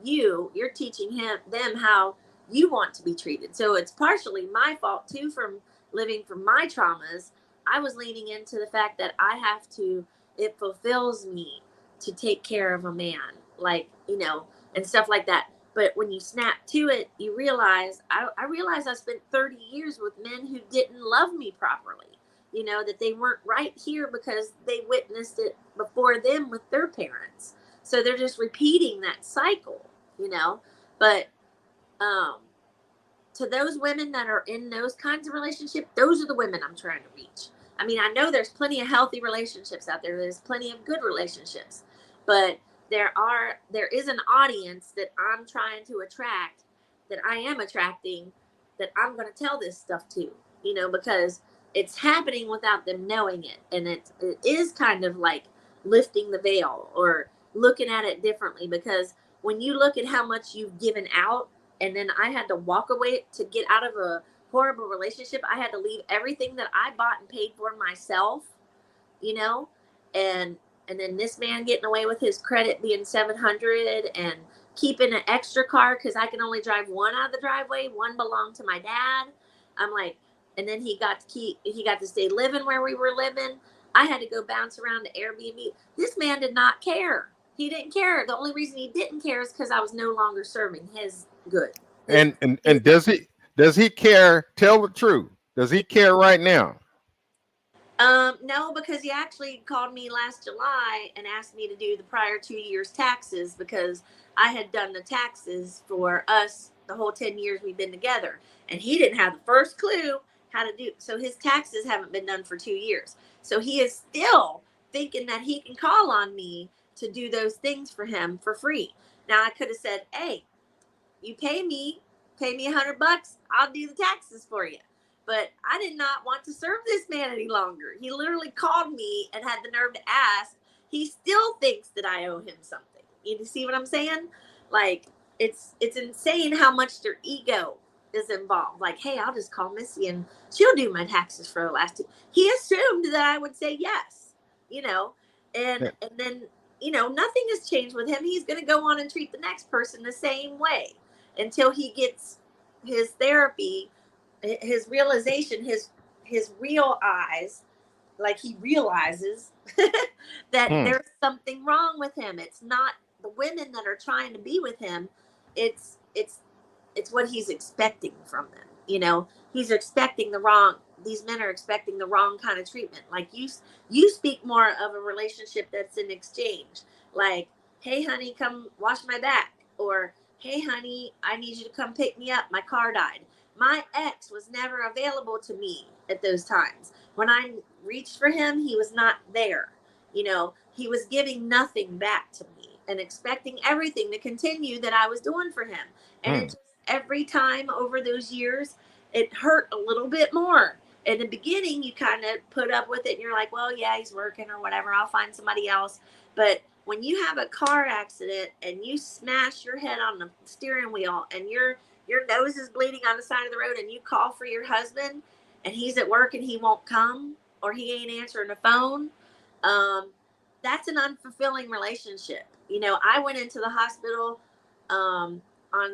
you. You're teaching them how you want to be treated. So it's partially my fault too, from living from my traumas. I was leaning into the fact that I have to, it fulfills me to take care of a man, like, you know, and stuff like that. But when you snap to it, you realize, I realized I spent 30 years with men who didn't love me properly. You know, that they weren't right here because they witnessed it before them with their parents. So they're just repeating that cycle, you know. But to those women that are in those kinds of relationships, those are the women I'm trying to reach. I mean, I know there's plenty of healthy relationships out there. There's plenty of good relationships, but there is an audience that I'm trying to attract, that I am attracting, that I'm going to tell this stuff to, you know, because it's happening without them knowing it. And it is kind of like lifting the veil or looking at it differently, because when you look at how much you've given out, and then I had to walk away to get out of a horrible relationship. I had to leave everything that I bought and paid for myself, you know, and then this man getting away with his credit being 700 and keeping an extra car because I can only drive one out of the driveway. One belonged to my dad. I'm like, and then he got to stay living where we were living. I had to go bounce around to Airbnb. This man did not care. He didn't care. The only reason he didn't care is because I was no longer serving his good.
And does he care? Tell the truth. Does he care right now?
No, because he actually called me last July and asked me to do the prior 2 years taxes, because I had done the taxes for us the whole 10 years we've been together. And he didn't have the first clue how to do. So his taxes haven't been done for 2 years. So he is still thinking that he can call on me to do those things for him for free. Now I could have said, hey, you pay me $100, I'll do the taxes for you. But I did not want to serve this man any longer. He literally called me and had the nerve to ask. He still thinks that I owe him something. You see what I'm saying? Like, it's insane how much their ego is involved. Like, hey, I'll just call Missy and she'll do my taxes for the last 2. He assumed that I would say yes, you know, and then, you know, nothing has changed with him. He's going to go on and treat the next person the same way until he gets his therapy, his realization, his real eyes, like he realizes that there's something wrong with him. It's not the women that are trying to be with him. It's what he's expecting from them. You know, he's expecting the wrong. These men are expecting the wrong kind of treatment. Like you speak more of a relationship that's in exchange. Like, hey, honey, come wash my back, or hey, honey, I need you to come pick me up. My car died. My ex was never available to me at those times. When I reached for him, he was not there. You know, he was giving nothing back to me and expecting everything to continue that I was doing for him. And it just, every time over those years, it hurt a little bit more. In the beginning, you kind of put up with it and you're like, well, yeah, he's working or whatever. I'll find somebody else. But when you have a car accident and you smash your head on the steering wheel and your nose is bleeding on the side of the road and you call for your husband and he's at work and he won't come or he ain't answering the phone, that's an unfulfilling relationship. You know, I went into the hospital on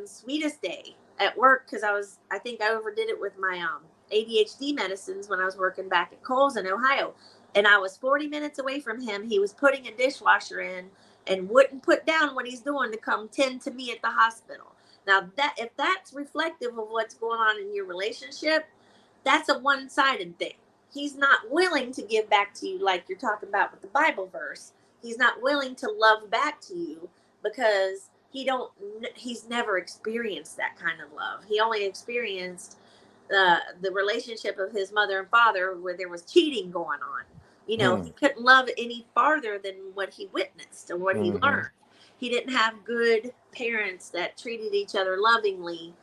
sweetest day at work because I think I overdid it with my ADHD medicines when I was working back at Kohl's in Ohio. And I was 40 minutes away from him. He was putting a dishwasher in and wouldn't put down what he's doing to come tend to me at the hospital. Now, that if that's reflective of what's going on in your relationship, that's a one-sided thing. He's not willing to give back to you like you're talking about with the Bible verse. He's not willing to love back to you because he's never experienced that kind of love. He only experienced the relationship of his mother and father where there was cheating going on. You know, he couldn't love any farther than what he witnessed or what he learned. He didn't have good parents that treated each other lovingly,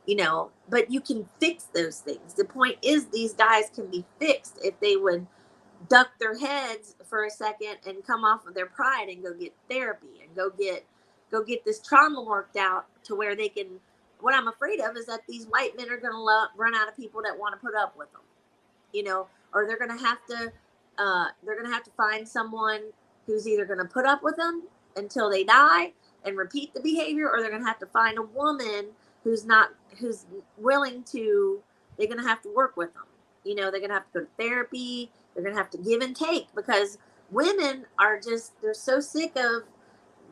you know, but you can fix those things. The point is these guys can be fixed if they would duck their heads for a second and come off of their pride and go get therapy and go get this trauma worked out to where they can. What I'm afraid of is that these white men are going to run out of people that want to put up with them, you know, or they're going to have to find someone who's either going to put up with them until they die and repeat the behavior, or they're going to have to find a woman who's willing to. They're going to have to work with them. You know, they're going to have to go to therapy. They're going to have to give and take because women they're so sick of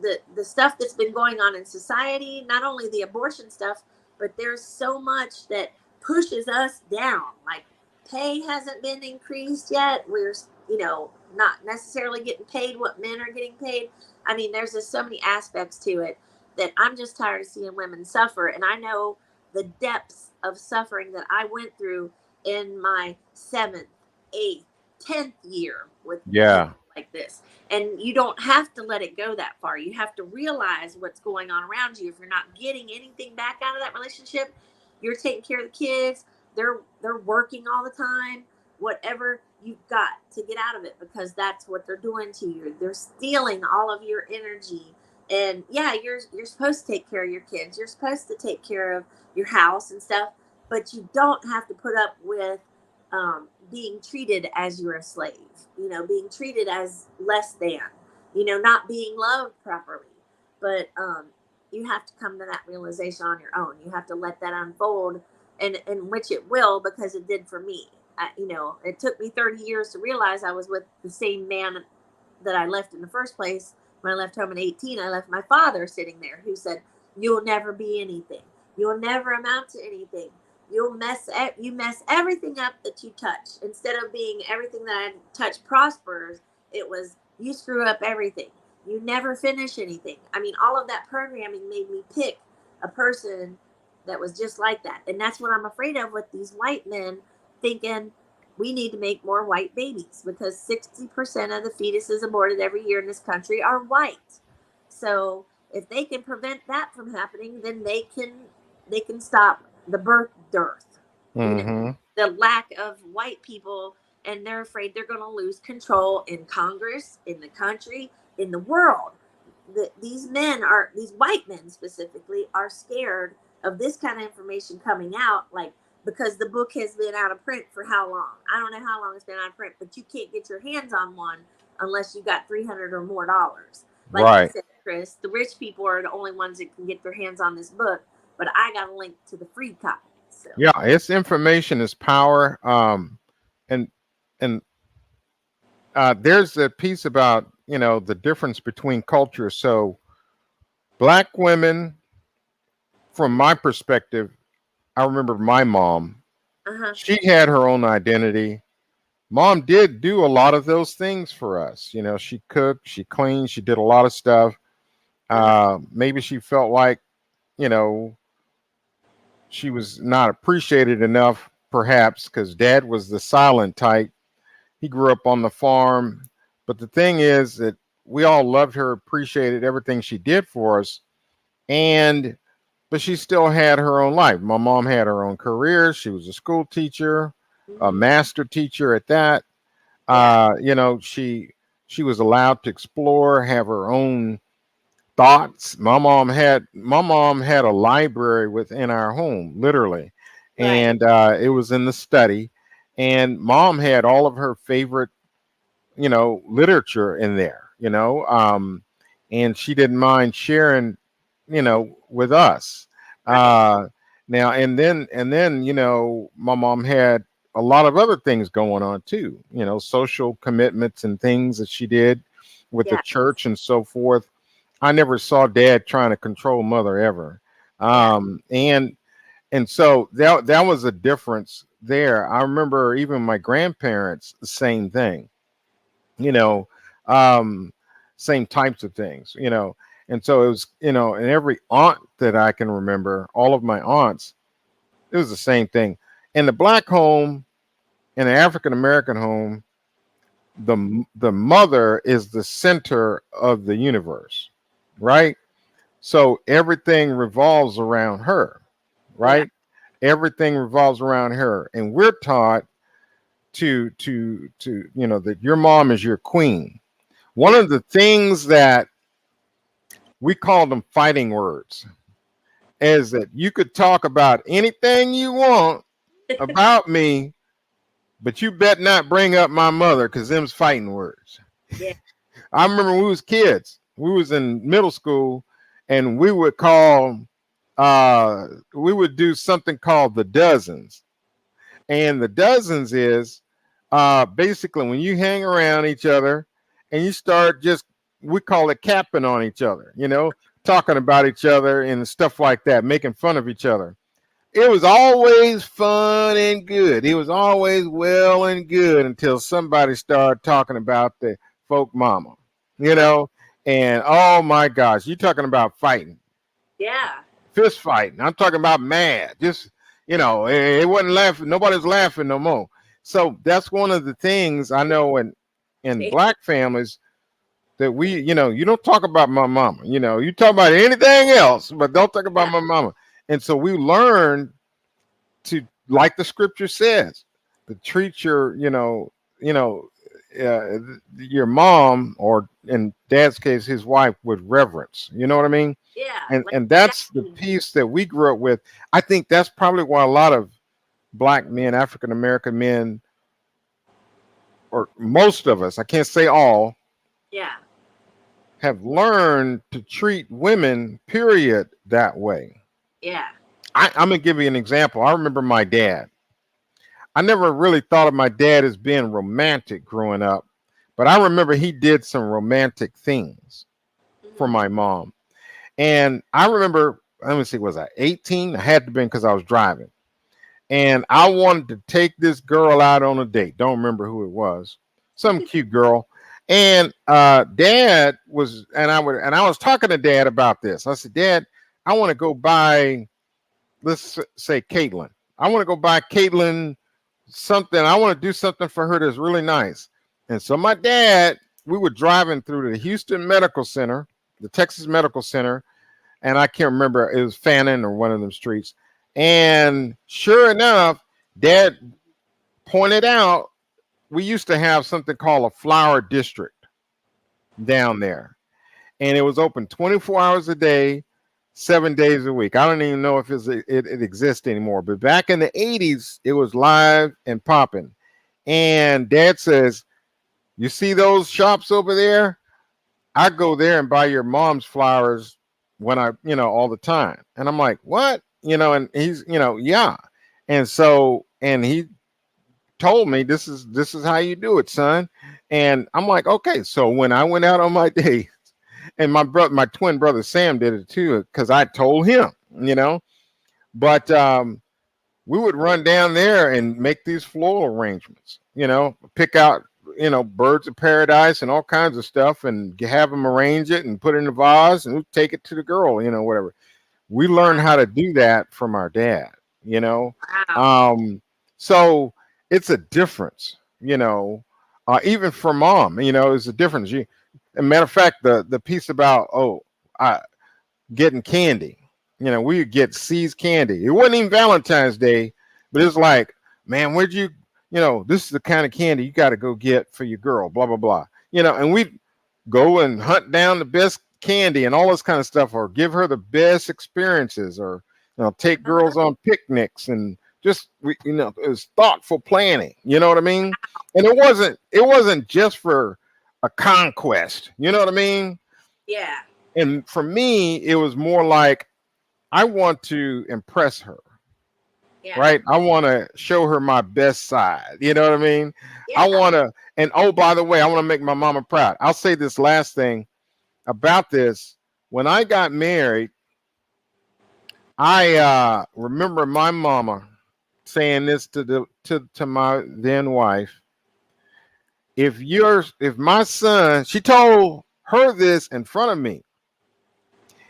the stuff that's been going on in society, not only the abortion stuff, but there's so much that pushes us down. Like pay hasn't been increased yet. We're, you know, not necessarily getting paid what men are getting paid. I mean, there's just so many aspects to it that I'm just tired of seeing women suffer. And I know the depths of suffering that I went through in my 7th, 8th, 10th year with like this. And you don't have to let it go that far. You have to realize what's going on around you. If you're not getting anything back out of that relationship, you're taking care of the kids. They're working all the time. Whatever you've got to get out of it, because that's what they're doing to you. They're stealing all of your energy. And yeah, you're supposed to take care of your kids. You're supposed to take care of your house and stuff, but you don't have to put up with being treated as you're a slave, you know, being treated as less than, you know, not being loved properly. But you have to come to that realization on your own. You have to let that unfold, and which it will, because it did for me. You know, it took me 30 years to realize I was with the same man that I left in the first place. When I left home at 18, I left my father sitting there who said, "You'll never be anything. You'll never amount to anything. You mess everything up that you touch. Instead of being everything that I touch prospers, it was you screw up everything. You never finish anything." I mean, all of that programming made me pick a person that was just like that. And that's what I'm afraid of with these white men thinking we need to make more white babies, because 60% of the fetuses aborted every year in this country are white. So if they can prevent that from happening, then they can stop the birth dearth, you know, the lack of white people, and they're afraid they're going to lose control in Congress, in the country, in the world. These white men specifically, are scared of this kind of information coming out, like, because the book has been out of print for how long? I don't know how long it's been out of print, but you can't get your hands on one unless you got $300 or more. Like you said, Chris, the rich people are the only ones that can get their hands on this book, but I got a link to the free copy. So.
Yeah, it's information is power. And there's a piece about, you know, the difference between cultures. So black women, from my perspective, I remember my mom, she had her own identity. Mom did do a lot of those things for us. You know, she cooked, she cleaned, she did a lot of stuff. Maybe she felt like, you know, she was not appreciated enough, perhaps, because dad was the silent type. He grew up on the farm. But the thing is that we all loved her, appreciated everything she did for us. But she still had her own life. My mom had her own career. She was a school teacher, a master teacher at that. You know, she was allowed to explore, have her own thoughts. My mom had a library within our home, literally, and it was in the study. And mom had all of her favorite, you know, literature in there. You know, and she didn't mind sharing, you know, with us. Now and then my mom had a lot of other things going on too. Social commitments and things that she did with the
Yeah.
church and so forth. I never saw dad trying to control mother ever.
Yeah.
And so that was a difference there. I remember even my grandparents, the same thing, you know, um, same types of things. And so it was, and every aunt that I can remember, all of my aunts, it was the same thing. In the black home, in the African American home, the mother is the center of the universe, right? So everything revolves around her,
Yeah.
right? Everything revolves around her, and we're taught to that your mom is your queen. One
Yeah.
of the things that we call them fighting words is that you could talk about anything you want about me, but you bet not bring up my mother because them's fighting words.
Yeah.
I remember when we was kids, we was in middle school, and we would do something called the dozens. And the dozens is basically when you hang around each other and you start just, we call it capping on each other, talking about each other and stuff like that, making fun of each other. It was always fun and good. It was always well and good until somebody started talking about the folk mama, you
Right.
know, and oh my gosh, you talking about fighting,
Yeah.
fist fighting. I'm talking about mad. Just, it wasn't laughing. Nobody's laughing no more. So that's one of the things I know in black families that you don't talk about my mama. You talk about anything else, but don't talk about
Yeah.
my mama. And so we learned to, like the scripture says, to treat your mom, or in dad's case, his wife, with reverence. You know what I mean?
Yeah. Like
And that's the
Jackie.
piece that we grew up with. I think that's probably why a lot of black men, African American men, or most of us, I can't say all,
Yeah.
have learned to treat women, period, that way.
Yeah.
I'm gonna give you an example. I remember my dad. I never really thought of my dad as being romantic growing up, but I remember he did some romantic things for
Hmm.
my mom. And I remember, let me see, was I 18? I had to be, because I was driving. And I wanted to take this girl out on a date. Don't remember who it was. Some cute girl. And dad was, and I was talking to dad about this. I said, Dad, I want to go buy, let's say Caitlin. I want to go buy Caitlin something. I want to do something for her that's really nice. And so my dad, we were driving through the Houston Medical Center, the Texas Medical Center, and I can't remember, it was Fannin or one of them streets. And sure enough, dad pointed out we used to have something called a flower district down there. And it was open 24 hours a day, 7 days a week. I don't even know if it exists anymore. But back in the 80s, it was live and popping. And dad says, you see those shops over there? I go there and buy your mom's flowers when all the time. And I'm like, what? And he's, yeah. And so, and he told me this is how you do it, son. And I'm like, okay. So when I went out on my date, and my twin brother Sam did it too, because I told him. But we would run down there and make these floral arrangements, pick out, birds of paradise and all kinds of stuff, and have them arrange it and put it in a vase, and we'd take it to the girl, whatever. We learned how to do that from our dad, you know.
Wow.
So it's a difference, even for mom, it's a difference. As a matter of fact, the piece about, getting candy. We would get C's candy. It wasn't even Valentine's Day, but it's like, man, where'd you, this is the kind of candy you got to go get for your girl, blah, blah, blah. And we'd go and hunt down the best candy and all this kind of stuff, or give her the best experiences, or, take girls on picnics, and just, it was thoughtful planning. You know what I mean? And it wasn't just for a conquest. You know what I mean?
Yeah.
And for me, it was more like, I want to impress her.
Yeah.
right? I want to show her my best side. You know what I mean? I
Yeah.
want to, and oh, by the way, I want to make my mama proud. I'll say this last thing about this. When I got married, I remember my mama saying this to my then wife. If my son, she told her this in front of me.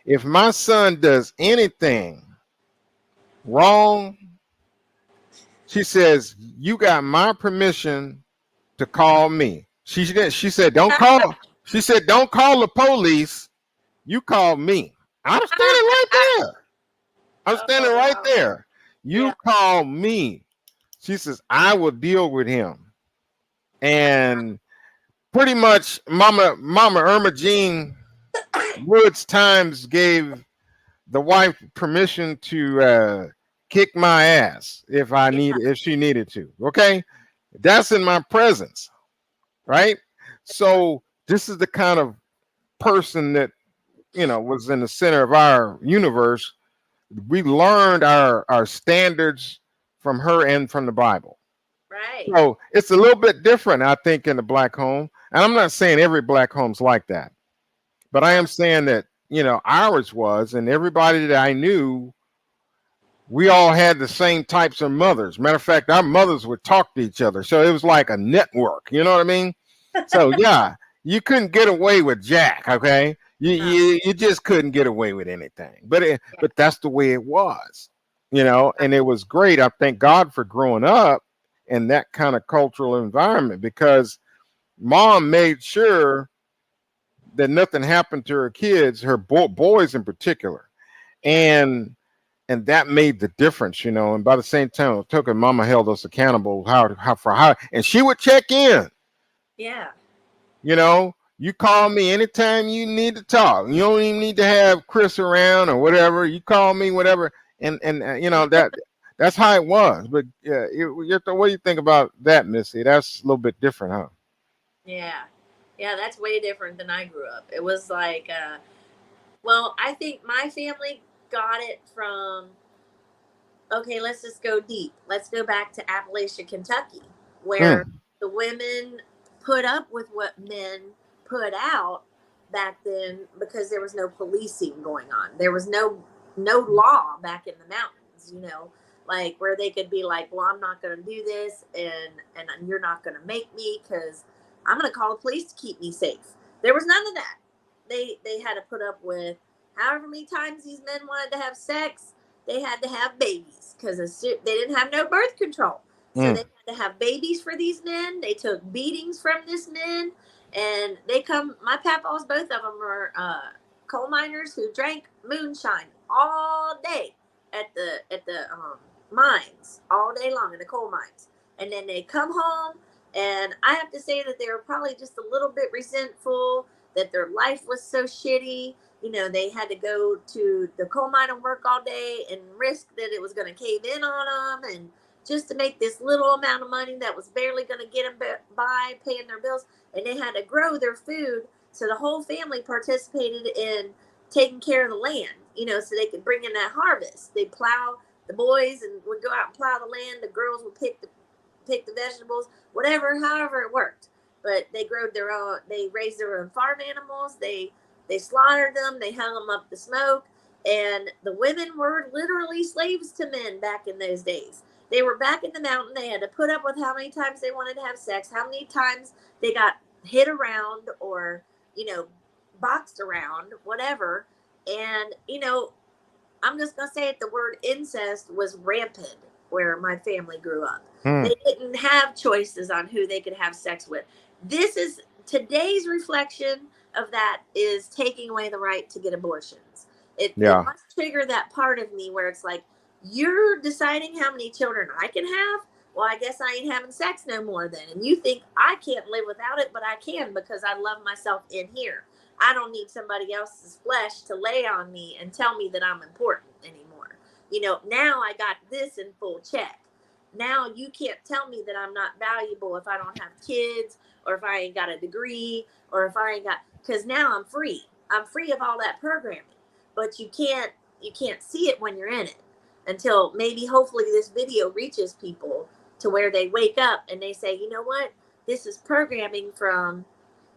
If my son does anything wrong, she says, you got my permission to call me. She said, don't call. She said, don't call the police. You call me. I'm standing right there. I'm standing
Oh,
right
wow.
there. You
Yeah.
call me. She says, I will deal with him. And pretty much Mama Irma Jean Woods Times gave the wife permission to kick my ass
Yeah.
if she needed to. Okay. That's in my presence, right? So this is the kind of person that was in the center of our universe. We learned our standards from her and from the Bible.
Right.
So it's a little bit different, I think, in the black home. And I'm not saying every black home's like that, but I am saying that, ours was, and everybody that I knew, we all had the same types of mothers. Matter of fact, our mothers would talk to each other. So it was like a network. You know what I mean? So yeah, you couldn't get away with Jack, okay? You just couldn't get away with anything. But that's the way it was, and it was great. I thank God for growing up in that kind of cultural environment because mom made sure that nothing happened to her kids, her boys in particular. And that made the difference, and by the same time it took, and mama held us accountable how, and she would check in.
Yeah.
You call me anytime you need to talk. You don't even need to have Chris around or whatever. You call me, whatever. And that's how it was. But yeah, what do you think about that, Missy? That's a little bit different, huh?
Yeah. Yeah, that's way different than I grew up. It was like, well, I think my family got it from, okay, let's just go deep. Let's go back to Appalachia, Kentucky, where
Mm,
the women put up with what men put out back then because there was no policing going on. There was no law back in the mountains, like where they could be like, well, I'm not going to do this, and you're not going to make me because I'm going to call the police to keep me safe. There was none of that. They had to put up with however many times these men wanted to have sex. They had to have babies because they didn't have no birth control. So they
mm,
had to have babies for these men. They took beatings from this men, and my papaws, both of them were coal miners who drank moonshine all day at the mines, all day long in the coal mines. And then they come home, and I have to say that they were probably just a little bit resentful that their life was so shitty. They had to go to the coal mine and work all day and risk that it was going to cave in on them, and just to make this little amount of money that was barely going to get them by paying their bills. And they had to grow their food. So the whole family participated in taking care of the land, so they could bring in that harvest. They plow, the boys and would go out and plow the land. The girls would pick the vegetables, whatever, however it worked. But they raised their own farm animals. They slaughtered them. They hung them up to smoke. And the women were literally slaves to men back in those days. They were back in the mountain. They had to put up with how many times they wanted to have sex, how many times they got hit around or, boxed around, whatever. And, I'm just going to say it, the word incest was rampant where my family grew up.
mm.
They didn't have choices on who they could have sex with. This is today's reflection of that is taking away the right to get abortions. It
Yeah.
must trigger that part of me where it's like, you're deciding how many children I can have. Well, I guess I ain't having sex no more then. And you think I can't live without it, but I can because I love myself in here. I don't need somebody else's flesh to lay on me and tell me that I'm important anymore. Now I got this in full check. Now you can't tell me that I'm not valuable if I don't have kids or if I ain't got a degree or if I ain't got, because now I'm free. I'm free of all that programming. But you can't see it when you're in it. until maybe hopefully this video reaches people to where they wake up and they say, you know what, this is programming from,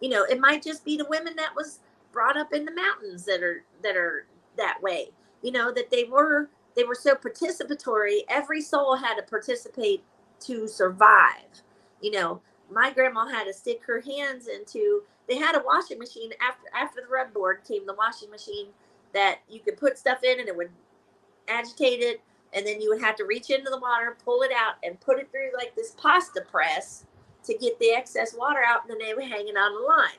it might just be the women that was brought up in the mountains that are that way, that they were so participatory. Every soul had to participate to survive. My grandma had to stick her hands into, they had a washing machine after the rub board came the washing machine that you could put stuff in and it would agitate it, and then you would have to reach into the water, pull it out, and put it through like this pasta press to get the excess water out, and then they were hanging on the line.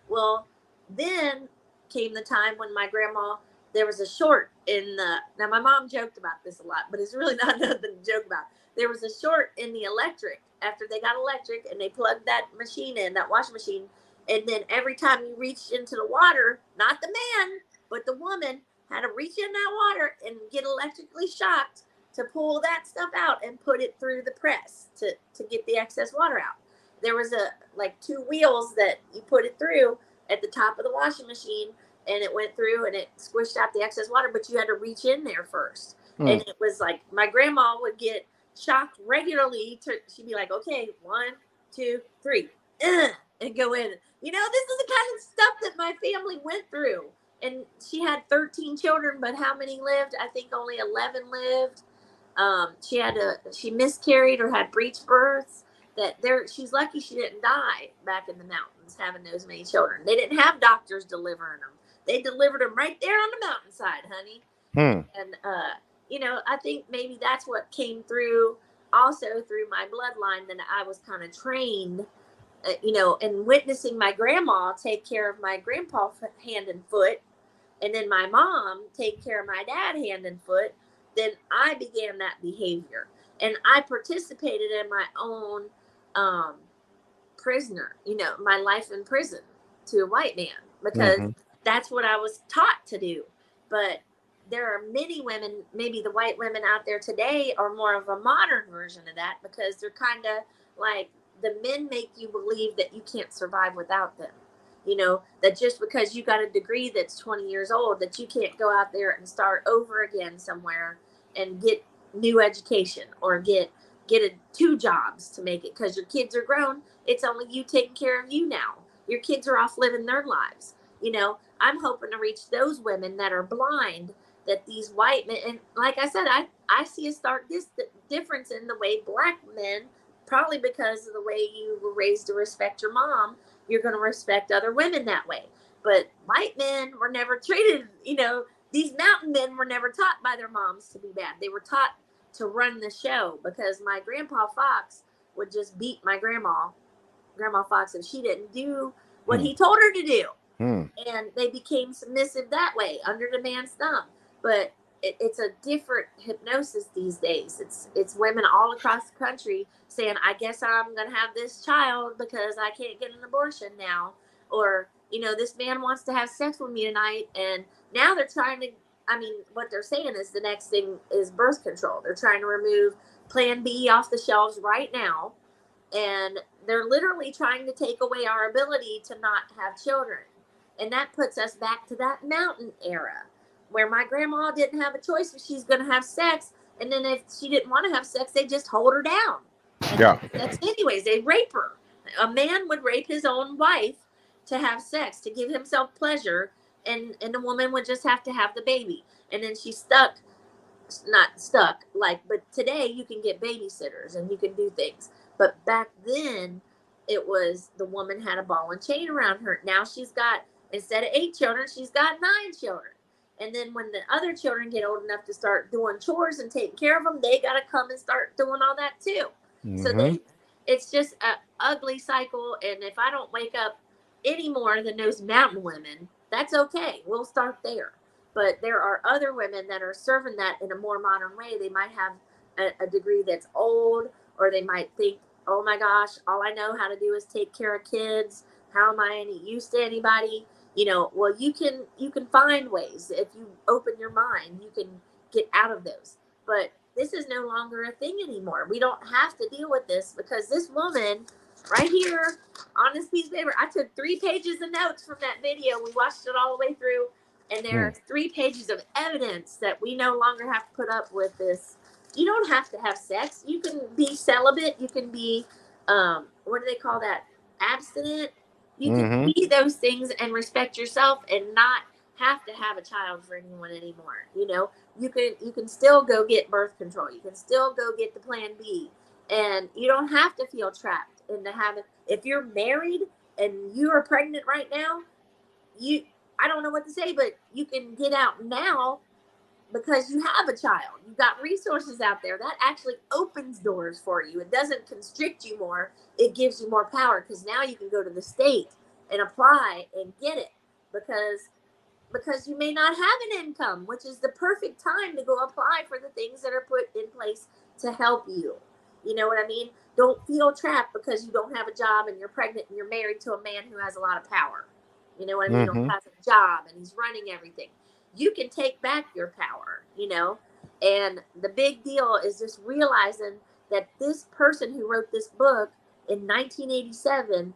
Well, then came the time when my grandma, there was a short in the, now my mom joked about this a lot, but it's really not nothing to joke about. There was a short in the electric after they got electric and they plugged that machine in, that washing machine, and then every time you reached into the water, not the man, but the woman had to reach in that water and get electrically shocked to pull that stuff out and put it through the press to get the excess water out. There was like 2 wheels that you put it through at the top of the washing machine, and it went through and it squished out the excess water, but you had to reach in there first. And it was like, my grandma would get shocked regularly. She'd be like, okay, 1, 2, 3, and go in. This is the kind of stuff that my family went through. And she had 13 children, but how many lived? I think only 11 lived. She miscarried or had breech births. She's lucky she didn't die back in the mountains having those many children. They didn't have doctors delivering them. They delivered them right there on the mountainside, honey. And, I think maybe that's what came through also through my bloodline, that I was kind of trained, and witnessing my grandma take care of my grandpa hand and foot, and then my mom take care of my dad hand and foot, then I began that behavior. And I participated in my own prisoner, my life in prison to a white man, because that's what I was taught to do. But there are many women, maybe the white women out there today are more of a modern version of that, because they're kind of like, the men make you believe that you can't survive without them. That just because you got a degree that's 20 years old, that you can't go out there and start over again somewhere and get new education or get 2 jobs to make it, because your kids are grown. It's only you taking care of you now. Your kids are off living their lives. I'm hoping to reach those women that are blind, that these white men, and like I said, I see a stark difference in the way black men, probably because of the way you were raised to respect your mom, you're going to respect other women that way. But white men were never treated, these mountain men were never taught by their moms to be bad. They were taught to run the show, because my grandpa Fox would just beat my grandma Fox, if she didn't do what he told her to do. And they became submissive that way, under the man's thumb. But it's a different hypnosis these days. It's women all across the country saying, I guess I'm going to have this child because I can't get an abortion now. Or, this man wants to have sex with me tonight. And now they're trying to, what they're saying is the next thing is birth control. They're trying to remove Plan B off the shelves right now. And they're literally trying to take away our ability to not have children. And that puts us back to that mountain era, where my grandma didn't have a choice if she's going to have sex. And then if she didn't want to have sex, they just hold her down. And that's anyways, they rape her. A man would rape his own wife to have sex, to give himself pleasure. And the woman would just have to have the baby. And then she's not stuck, but today you can get babysitters and you can do things. But back then it was the woman had a ball and chain around her. Now she's got, instead of 8 children, she's got 9 children. And then when the other children get old enough to start doing chores and taking care of them, they got to come and start doing all that too. So it's just an ugly cycle. And if I don't wake up any more than those mountain women, that's okay. We'll start there. But there are other women that are serving that in a more modern way. They might have a degree that's old, or they might think, oh my gosh, all I know how to do is take care of kids. How am I any use to anybody? Well, you can find ways. If you open your mind, you can get out of those. But this is no longer a thing anymore. We don't have to deal with this, because this woman right here on this piece of paper, I took 3 pages of notes from that video. We watched it all the way through. And there are 3 pages of evidence that we no longer have to put up with this. You don't have to have sex. You can be celibate. You can be, what do they call that? Abstinent. You can be those things and respect yourself and not have to have a child for anyone anymore. You know, you can still go get birth control. You can still go get the Plan B, and you don't have to feel trapped into having. If you're married and you are pregnant right now, I don't know what to say, but you can get out now because you have a child. You've got resources out there. That actually opens doors for you. It doesn't constrict you more. It gives you more power because now you can go to the state and apply and get it because you may not have an income, which is the perfect time to go apply for the things that are put in place to help you. You know what I mean? Don't feel trapped because you don't have a job and you're pregnant and you're married to a man who has a lot of power. You know what I mean? Or has a job and he's running everything. You can take back your power, you know? And the big deal is just realizing that this person who wrote this book in 1987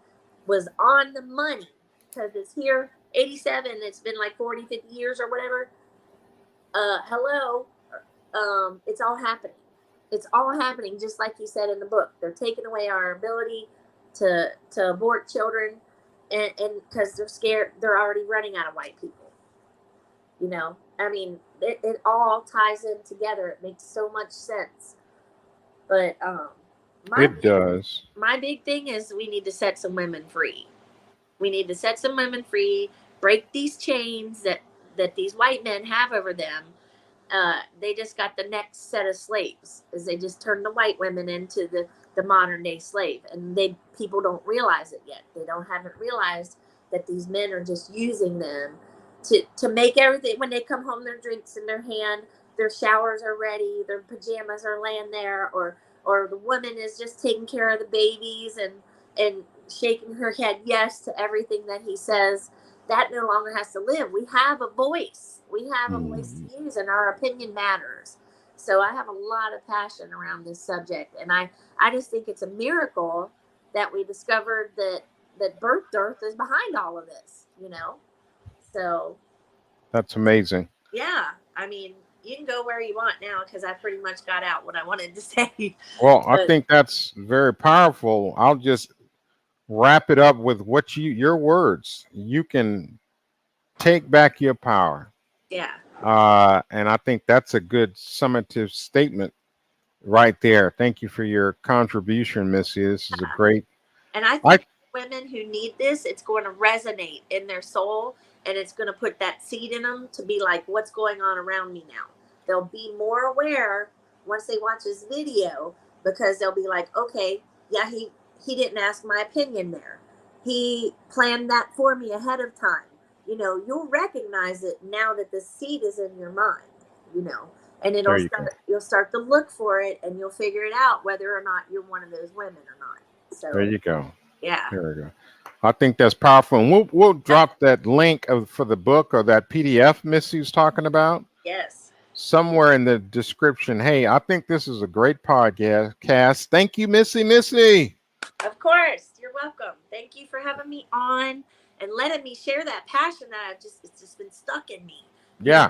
was on the money because it's here, 87, it's been like 40, 50 years or whatever. Hello. It's all happening. It's all happening just like you said in the book. They're taking away our ability to abort children and because they're scared, they're already running out of white people. You know, I mean, it all ties in together. It makes so much sense. But
It does.
My big thing is we need to set some women free. We need to set some women free, break these chains that these white men have over them. They just got the next set of slaves, as they just turned the white women into the modern day slave, and people don't realize it yet. They haven't realized that these men are just using them to make everything. When they come home, their drinks in their hand, their showers are ready, their pajamas are laying there, or the woman is just taking care of the babies and shaking her head yes to everything that he says. That no longer has to live. We have a voice. We have a voice to use, and our opinion matters. So I have a lot of passion around this subject, and I just think it's a miracle that we discovered that Birth Dearth is behind all of this, you know? So
that's amazing.
Yeah, I mean, you can go where you want now because I pretty much got out what I wanted to say.
Well, I think that's very powerful. I'll just wrap it up with your words. You can take back your power.
Yeah.
And I think that's a good summative statement right there. Thank you for your contribution, Missy. This is a great.
And I think women who need this, it's going to resonate in their soul, and it's going to put that seed in them to be like, what's going on around me now? They'll be more aware once they watch this video, because they'll be like, okay, yeah, he didn't ask my opinion there. He planned that for me ahead of time. You know, you'll recognize it now that the seed is in your mind, you know, and you'll start to look for it, and you'll figure it out whether or not you're one of those women or not. So
there you go.
Yeah.
There we go. I think that's powerful. And we'll drop that link for the book or that PDF Missy's talking about.
Yes.
Somewhere in the description. Hey, I think this is a great podcast. Thank you, Missy.
Of course. You're welcome. Thank you for having me on and letting me share that passion that it's just been stuck in me.
Yeah.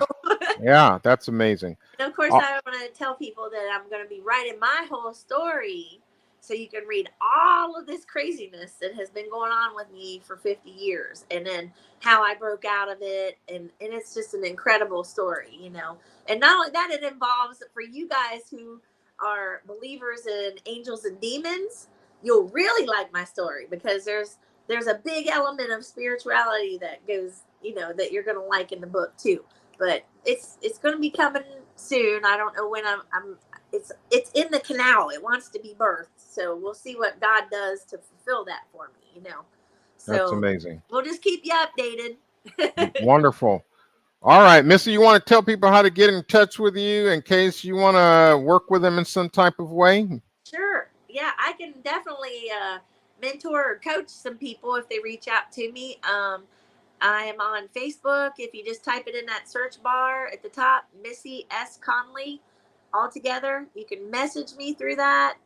Yeah, that's amazing.
And of course, I want to tell people that I'm going to be writing my whole story so you can read all of this craziness that has been going on with me for 50 years, and then how I broke out of it. And it's just an incredible story, you know. And not only that, it involves, for you guys who are believers in angels and demons, you'll really like my story, because there's a big element of spirituality that goes, you know, that you're going to like in the book too. But it's going to be coming soon. I don't know when it's in the canal. It wants to be birthed. So we'll see what God does to fulfill that for me, you know. So
that's amazing.
We'll just keep you updated.
Wonderful. All right, Missy, you want to tell people how to get in touch with you in case you want to work with them in some type of way?
Sure. Yeah, I can definitely mentor or coach some people if they reach out to me. I am on Facebook. If you just type it in that search bar at the top, Missy S. Conley, all together. You can message me through that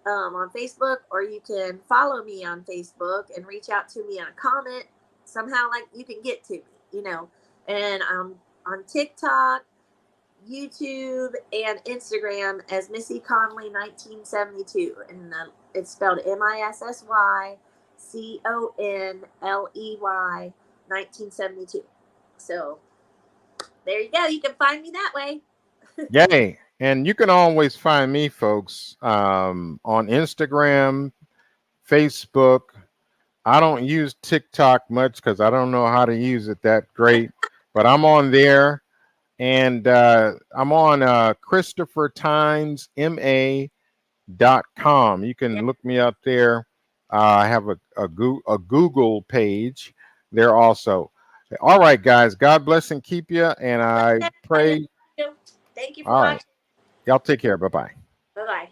on Facebook, or you can follow me on Facebook and reach out to me on a comment. Somehow, like, you can get to me, you know. And on TikTok, YouTube, and Instagram as Missy Conley 1972, and it's spelled MISSYCONLEY 1972. So there you go. You can find me that way.
Yay. And you can always find me, folks, on Instagram, Facebook. I don't use TikTok much because I don't know how to use it that great, but I'm on there. And I'm on ChristopherTimesMA.com. You can look me up there. I have a Google page there also. All right, guys. God bless and keep you. And I pray.
Thank you for
All right.
watching.
Y'all take care. Bye-bye.
Bye bye.